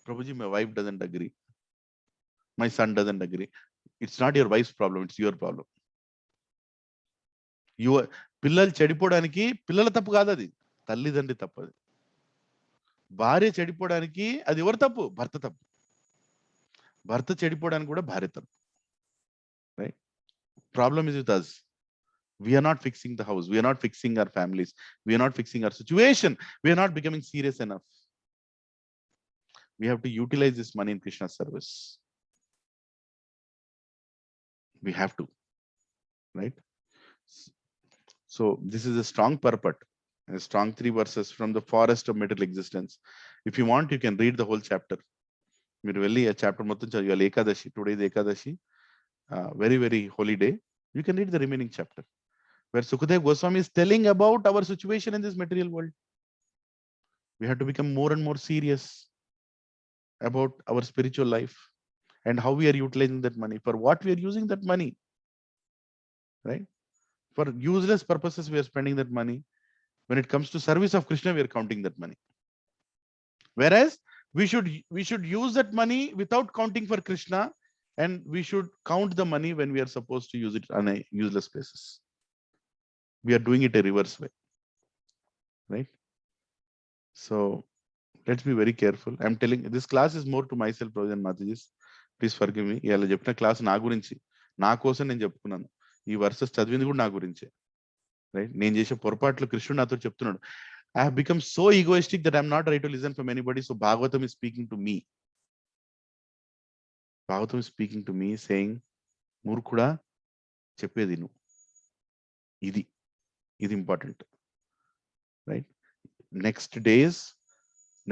Prabhuji, my wife doesn't agree. My son doesn't agree. It's not your wife's problem. It's your problem. పిల్లలు చెడిపోవడానికి పిల్లల తప్పు కాదు, అది తల్లిదండ్రి తప్పు. అది భార్య చెడిపోవడానికి అది ఎవరు తప్పు? భర్త తప్పు. భర్త చెడిపోవడానికి కూడా భార్య తప్పు. Right? Problem is with us. We are not fixing the house. We are not fixing our families. We are not fixing our situation. We are not becoming serious enough. We have to utilize this money in Krishna's service. We have to, right? So this is a strong purport, a strong 3 verses from the forest of material existence. If you want, you can read the whole chapter. మీరు వెళ్ళి a chapter మొత్తం చదివాలి. Ekadashi, today is Ekadashi, very, very holy day. You can read the remaining chapter, where Sukadeva Goswami is telling about our situation in this material world. We have to become more and more serious about our spiritual life and how we are utilizing that money, for what we are using that money, right? For useless purposes, we are spending that money. When it comes to service of Krishna, we are counting that money. Whereas we should use that money without counting for Krishna, and we should count the money when we are supposed to use it on a useless places. We are doing it a reverse way, right? So let's be very careful. I'm telling you, this class is more to myself, brothers and Matajis. Please forgive me. ఇలా చెప్పిన class నా గురించి, నా కోసం నేను చెప్పుకున్నాను. E versus చదివింది కూడా నా గురించే, రైట్? నేను చేసే పొరపాట్లు కృష్ణుడు నాతో చెప్తున్నాడు. I have become so egoistic that I'm not ready to listen from anybody. So Bhagavatam is speaking to me. Bhagavatam is speaking to me, saying, మూర్ఖుడా చెప్పేది నువ్వు, ఇది important, right? Next days,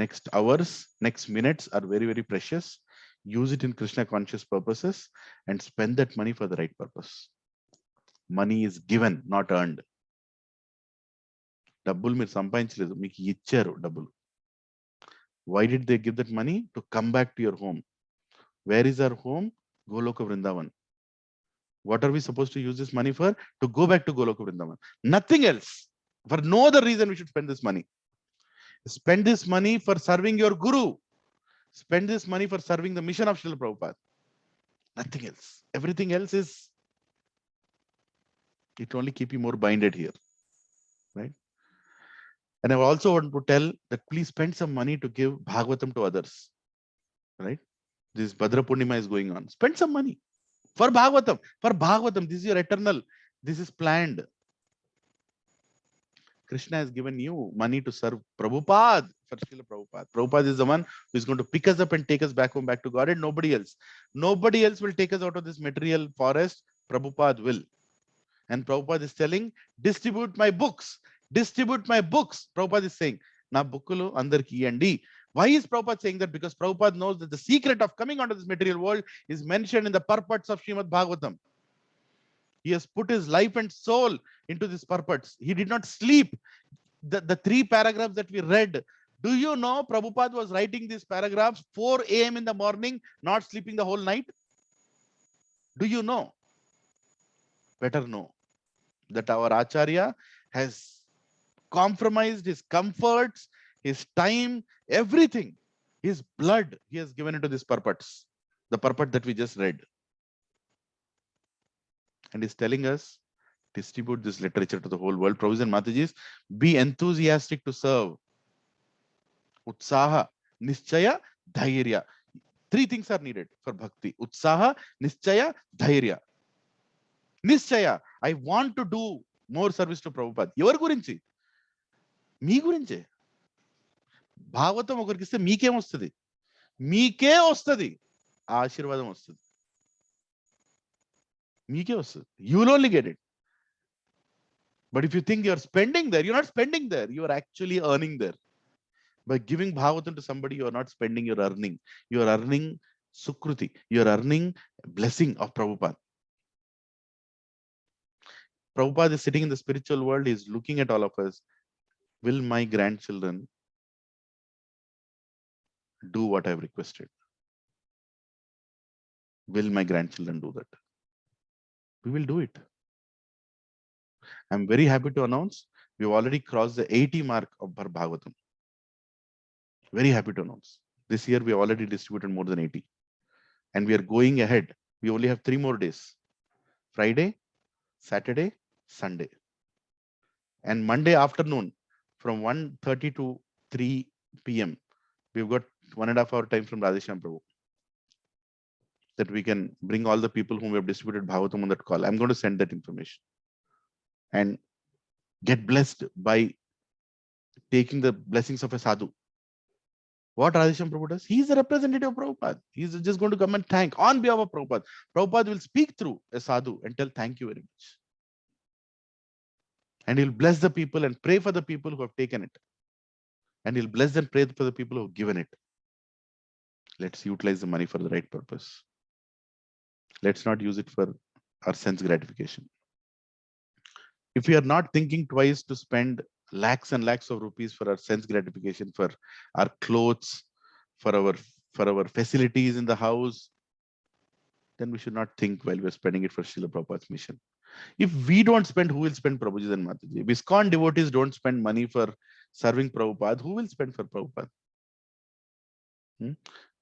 next hours, next minutes are very, very precious. Use it in Krishna conscious purposes and spend that money for the right purpose. Money is given, not earned. డబ్బులు మీరు సంపాదించలేదు, మీకు ఇచ్చారు డబ్బులు. Why did they give that money? To come back to your home. Where is our home? Goloka Vrindavan. What are we supposed to use this money for? To go back to Goloka Vrindavan. Nothing else. For no other reason we should spend this money. Spend this money for serving your Guru. Spend this money for serving the mission of Srila Prabhupada. Nothing else. Everything else is, it only keep you more binded here. Right? And I also want to tell that please spend some money to give Bhagavatam to others. Right? This Bhadra Purnima is going on. Spend some money for Bhagavatam. For Bhagavatam, this is your eternal. This is planned. Krishna has given you money to serve Prabhupada for Srila Prabhupada. Prabhupada is the one who is going to pick us up and take us back home, back to God, and nobody else. Nobody else will take us out of this material forest. Prabhupada will. And Prabhupada is telling, distribute my books. Distribute my books. Prabhupada is saying, na bookulu andarki iyandi. Why is Prabhupada saying that? Because Prabhupada knows that the secret of coming out of this material world is mentioned in the purports of Srimad Bhagavatam. He has put his life and soul into these purports. He did not sleep. The 3 paragraphs that we read, do you know Prabhupada was writing these paragraphs 4 a.m. in the morning, not sleeping the whole night? Do you know? Better know that our Acharya has compromised his comforts, his time, everything, his blood, he has given into these purports, the purport that we just read. And he's telling us, distribute this literature to the whole world. Prabhuji and Matajis, be enthusiastic to serve. Utsaha, Nischaya, Dhairya. 3 things are needed for bhakti. Utsaha, Nischaya, Dhairya. Nischaya, I want to do more service to Prabhupada. Evar gurinchi? Me gurinche. Bhagavatam okarikiste meeke ostadi. Meeke ostadi. Ashirvadam ostadi. You will only get it. But if you think you're spending there, you're not spending there. You are actually earning there. By giving Bhagavatam to somebody, you are not spending, you're earning. You are earning Sukruti. You are earning blessing of Prabhupada. Prabhupada is sitting in the spiritual world. He is looking at all of us. Will my grandchildren do what I've requested? Will my grandchildren do that? We will do it. I'm very happy to announce we've already crossed the 80 mark of Bhagavatam. Very happy to announce. This year we have already distributed more than 80. And we are going ahead. We only have 3 more days. Friday, Saturday, Sunday. And Monday afternoon from 1:30 to 3 p.m. we've got 1.5 hour time from Radheshyam Prabhu. That we can bring all the people whom we have distributed Bhagavatam on that call. I'm going to send that information. And get blessed by taking the blessings of a sadhu. What Radheshyam Prabhu does? He is the representative of Prabhupada. He is just going to come and thank on behalf of Prabhupada. Prabhupada will speak through a sadhu and tell thank you very much. And he'll bless the people and pray for the people who have taken it. And he'll bless and pray for the people who have given it. Let's utilize the money for the right purpose. Let's not use it for our sense gratification. If we are not thinking twice to spend lakhs and lakhs of rupees for our sense gratification, for our clothes, for our facilities in the house, then we should not think while we're spending it for Srila Prabhupada's mission. If we don't spend, who will spend, Prabhuji and Mataji? If ISKCON devotees don't spend money for serving Prabhupada, who will spend for Prabhupada?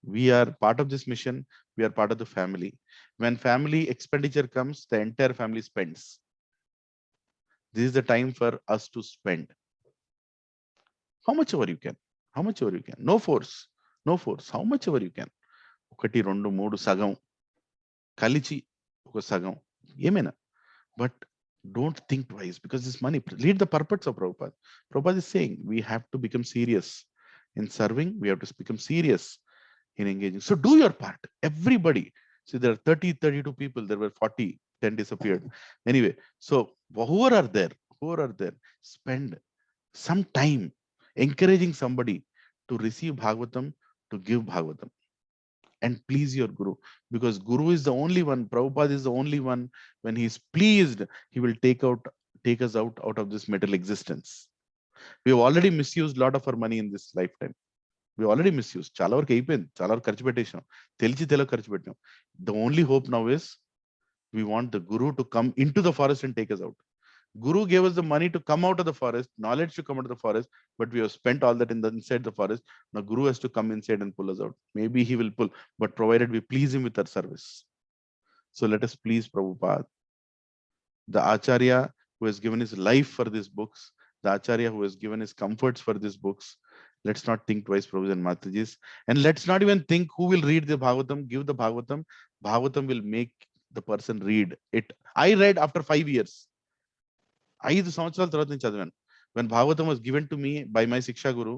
We are part of this mission. We are part of the family. When family expenditure comes, the entire family spends. This is the time for us to spend. How much ever you can. How much ever you can. No force. No force. How much ever you can. Okati, rendu, moodu, sagam. Kalichi, oka sagam. Yemena. But don't think twice because this money, read the purports of Prabhupada. Prabhupada is saying we have to become serious in serving. We have to become serious in engaging. So do your part. Everybody. See, there are 32 people. There were 40. 10 disappeared. Anyway, so whoever are there, spend some time encouraging somebody to receive Bhagavatam, to give Bhagavatam. And please your Guru, because Guru is the only one, Prabhupada is the only one, when he is pleased, he will take us out of this material existence. We have already misused a lot of our money in this lifetime. We already misused. Chala varaku అయిపోయింది, చాలా వరకు ఖర్చు పెట్టేసాం, తెలిసి తెలియక ఖర్చు పెట్టాం. The only hope now is we want the Guru to come into the forest and take us out. Guru gave us the money to come out of the forest, knowledge to come out of the forest, but we have spent all that inside the forest. Now Guru has to come inside and pull us out. Maybe he will pull, but provided we please him with our service. So let us please Prabhupada, the Acharya who has given his life for these books, the Acharya who has given his comforts for these books. Let's not think twice, Prabhus and Matajis. And let's not even think who will read the Bhagavatam, give the Bhagavatam. Bhagavatam will make the person read it. I read after 5 years. 5 సంవత్సరాల తర్వాత నేను చదివాను. When Bhagavatam was given to me by my Siksha Guru,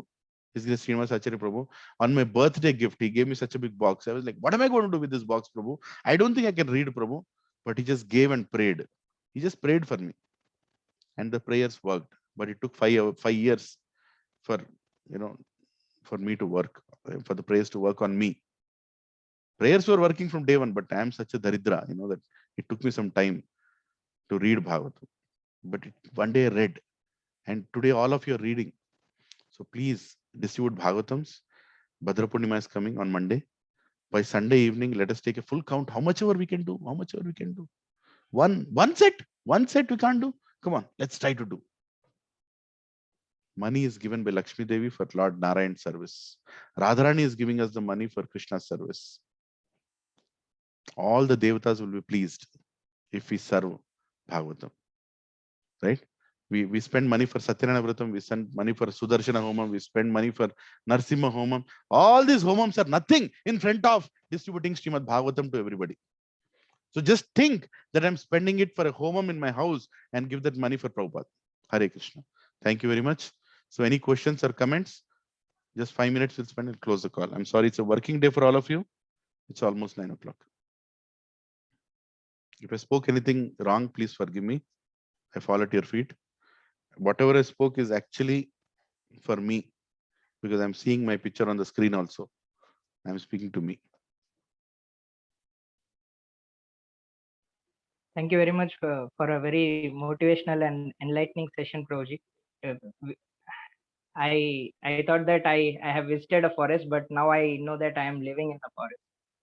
his grace Srinivas Acharya Prabhu, on my birthday gift, he gave me such a big box. I was like, what am I going to do with this box, Prabhu? I don't think I can read, Prabhu. But he just gave and prayed. He just prayed for me. And the prayers worked. But it took 5 years for, for me to work, for the prayers to work on me. Prayers were working from day one, but I am such a daridra, that it took me some time to read Bhagavatam. But one day I read, and today all of you are reading. So please distribute Bhagavatams. Bhadra Purnima is coming on Monday. By Sunday evening, let us take a full count. How much ever we can do. One set we can't do. Come on, let's try to do. Money is given by Lakshmi Devi for Lord Narayan's service. Radharani is giving us the money for Krishna's service. All the devatas will be pleased if we serve Bhagavatam. Right? We spend money for Satyanarayana Vratam, we spend money for Sudarshana Homam, we spend money for Narsimha Homam. All these homams are nothing in front of distributing Srimad Bhagavatam to everybody. So just think that I'm spending it for a homam in my house and give that money for Prabhupada. Hare Krishna. Thank you very much. So any questions or comments? Just 5 minutes we'll spend and close the call. I'm sorry, it's a working day for all of you. It's almost 9 o'clock. If I spoke anything wrong, please forgive me. I fall at your feet. Whatever I spoke is actually for me, because I'm seeing my picture on the screen also. I'm speaking to me. Thank you very much for a very motivational and enlightening session, Prabhuji. I thought that I have visited a forest, but now I know that I am living in the forest.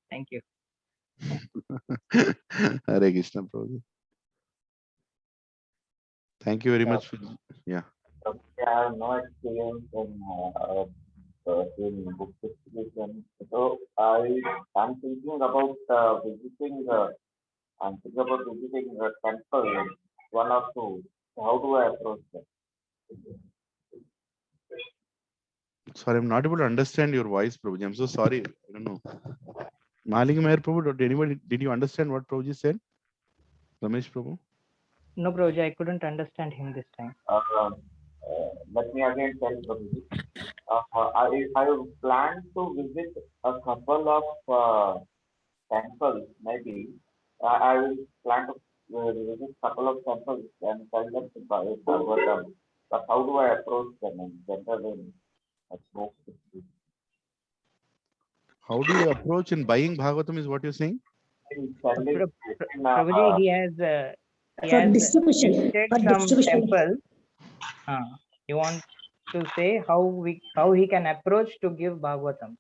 Thank you. Hare Krishna, Prabhuji. Thank you very much. Yeah. I have no experience in book distribution, so I'm thinking about visiting. I'm thinking about visiting a temple, one or two. So how do I approach that? Sorry, I'm not able to understand your voice, Prabhuji. I'm so sorry. I don't know. Maling Maher Prabhu, did you understand what Prabhuji said? Ramesh Prabhu? No, Prabhuji, I couldn't understand him this time. Let me again tell Prabhuji. I plan to visit a couple of temples, maybe. I will plan to visit a couple of temples and tell them to buy Bhagavatam. But how do I approach them in general? How do you approach in buying Bhagavatam is what you're saying? Prabhuji, he has distribution. some temples. You want to say how he can approach to give Bhagavatam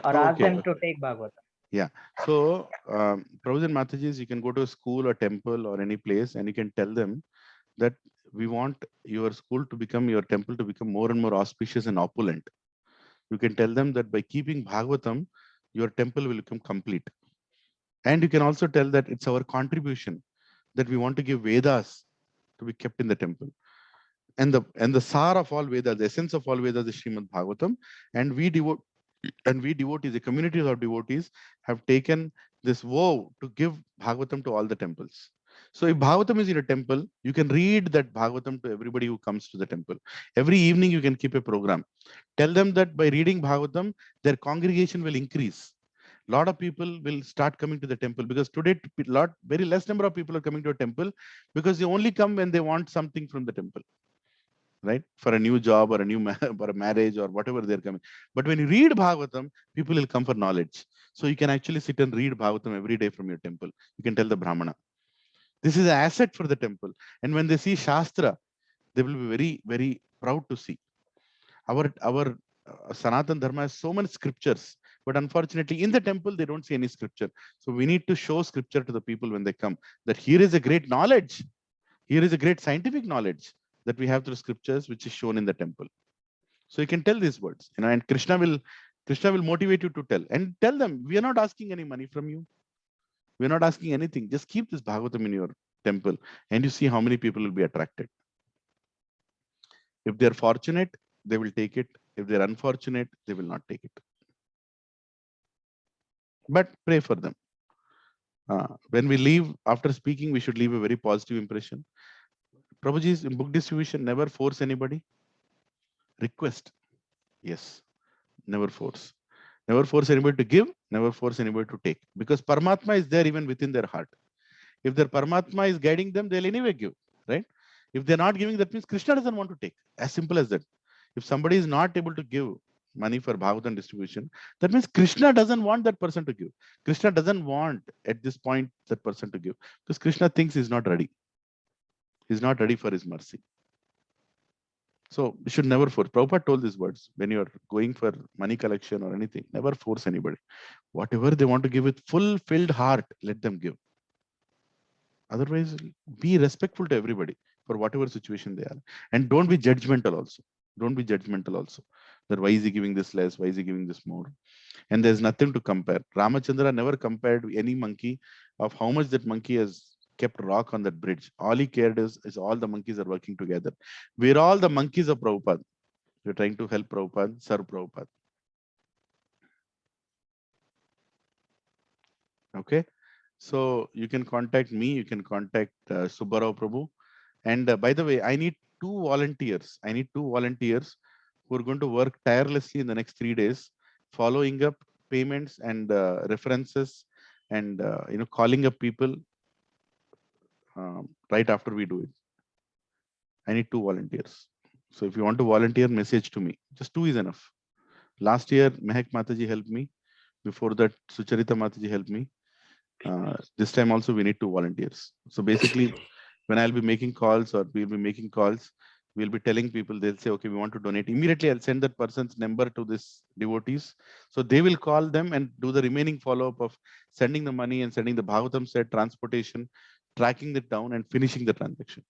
or ask them to take Bhagavatam. Yeah. So, Prabhuji and Matajis, you can go to a school or temple or any place and you can tell them that we want your school to become, your temple to become more and more auspicious and opulent. You can tell them that by keeping Bhagavatam, your temple will become complete. And you can also tell that it's our contribution that we want to give Vedas to be kept in the temple. And the sar of all Vedas, the essence of all Vedas is Srimad Bhagavatam. And we devotees, a community of devotees, have taken this vow to give Bhagavatam to all the temples. So if Bhagavatam is in a temple, you can read that Bhagavatam to everybody who comes to the temple. Every evening you can keep a program. Tell them that by reading Bhagavatam, their congregation will increase. A lot of people will start coming to the temple, because today very less number of people are coming to a temple because they only come when they want something from the temple, right? For a new job or for a marriage or whatever they're coming. But when you read Bhagavatam, people will come for knowledge. So you can actually sit and read Bhagavatam every day from your temple. You can tell the Brahmana. This is an asset for the temple. And when they see Shastra, they will be very, very proud to see. Our Sanatan Dharma has so many scriptures, but unfortunately in the temple they don't see any scripture. So we need to show scripture to the people when they come, that here is a great knowledge, here is a great scientific knowledge that we have through scriptures, which is shown in the temple. So you can tell these words, and Krishna will motivate you to tell them, we are not asking any money from you. We're not asking anything. Just keep this Bhagavatam in your temple and you see how many people will be attracted. If they're fortunate, they will take it. If they're unfortunate, they will not take it. But pray for them. When we leave, after speaking, we should leave a very positive impression. Prabhuji's in book distribution, never force anybody. Request. Yes. Never force. Never force anybody to give, never force anybody to take. Because Paramatma is there even within their heart. If their Paramatma is guiding them, they'll anyway give, right? If they're not giving, that means Krishna doesn't want to take. As simple as that. If somebody is not able to give money for Bhagavatam distribution, that means Krishna doesn't want that person to give. Krishna doesn't want at this point that person to give. Because Krishna thinks he's not ready. He's not ready for his mercy. So you should never force. Prabhupada told these words, when you're going for money collection or anything, never force anybody. Whatever they want to give with full-filled heart, let them give. Otherwise, be respectful to everybody for whatever situation they are. And don't be judgmental also. Don't be judgmental also. That why is he giving this less? Why is he giving this more? And there's nothing to compare. Ramachandra never compared any monkey of how much that monkey has kept rock on that bridge. All he cared is all the monkeys are working together. We're all the monkeys of Prabhupada. We're trying to help Prabhupada, serve Prabhupada. Okay. So you can contact me, you can contact Subbarao Prabhu. And by the way, I need 2 volunteers. I need 2 volunteers who are going to work tirelessly in the next 3 days, following up payments and references and calling up people right after we do it. I need 2 volunteers. So if you want to volunteer, message to me. Just 2 is enough. Last year, Mehak Mataji helped me. Before that, Sucharita Mataji helped me. This time also we need 2 volunteers. So basically, when I'll be making calls or we'll be making calls, we'll be telling people, they'll say, okay, we want to donate. Immediately, I'll send that person's number to this devotees. So they will call them and do the remaining follow-up of sending the money and sending the Bhagavatam set, transportation, tracking it down and finishing the transaction.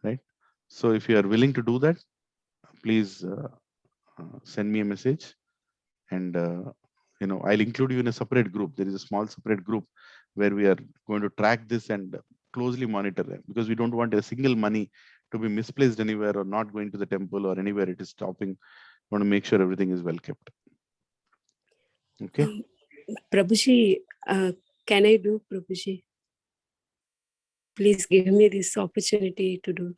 Right? So if you are willing to do that, please send me a message and I'll include you in a separate group. There is a small separate group where we are going to track this and closely monitor them, because we don't want a single money to be misplaced anywhere or not going to the temple or anywhere it is stopping. We want to make sure everything is well kept. Okay. Prabhuji, can I do, Prabhuji? Please give me this opportunity to do.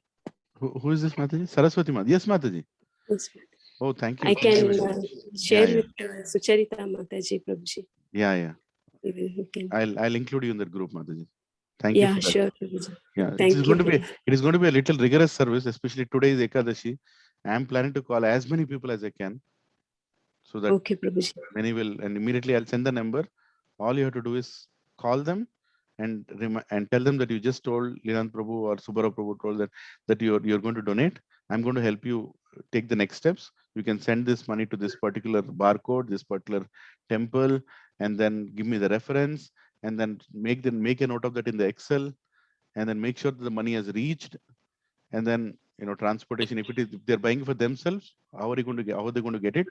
Who is this, Mataji? Saraswati Mataji. Yes, Mataji. Yes, oh, thank you. I can share yeah. with Sucharita Mataji, Prabhuji. Yeah. Okay. I'll include you in that group, Mataji. Thank you. Yeah, sure, Prabhuji. Yeah, Thank it is going to be a little rigorous service, especially today is Ekadashi. I am planning to call as many people as I can, so that okay, Prabhuji. Many will, and immediately I'll send the number. All you have to do is call them and tell them that you just told Leelanand Prabhu or Subbarao Prabhu told that you're going to donate. I'm going to help you take the next steps. You can send this money to this particular barcode, this particular temple, and then give me the reference, and then make a note of that in the Excel, and then make sure that the money has reached, and then transportation. If they're buying for themselves, how are they going to get it?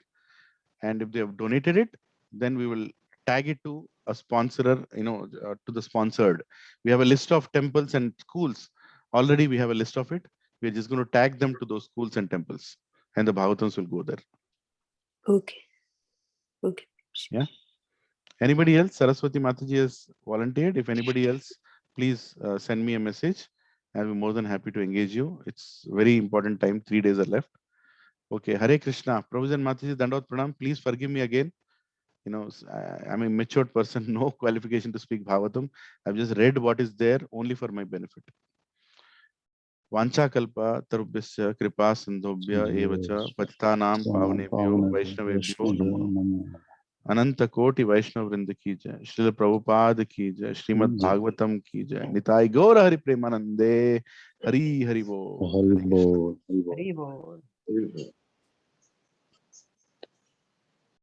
And if they have donated it, then we will tag it to a sponsorer, to the sponsored. We have a list of temples and schools. Already we have a list of it. We're just going to tag them to those schools and temples, and the Bhagavatams will go there. Okay. Yeah. Anybody else? Saraswati Mataji has volunteered. If anybody else, please send me a message. I'll be more than happy to engage you. It's very important time. 3 days are left. Okay. Hare Krishna. Prabhuji and Mataji, Dandavat Pranam. Please forgive me again. I'm a matured person, no qualification to speak Bhagavatam. I've just read what is there only for my benefit. Vancha kalpa tarubhyasya kripa sindhobhya evacha patitanam pavnebhyo vaishnavebhyo namo. Ananta Koti Vaishnav Vrinda ki jai, Srila Prabhupada ki jai, Srimad Bhagavatam ki jai, Nitai Gaura Hari Premanande, Hari Hari Bo. Hari Bo. Hari Bol.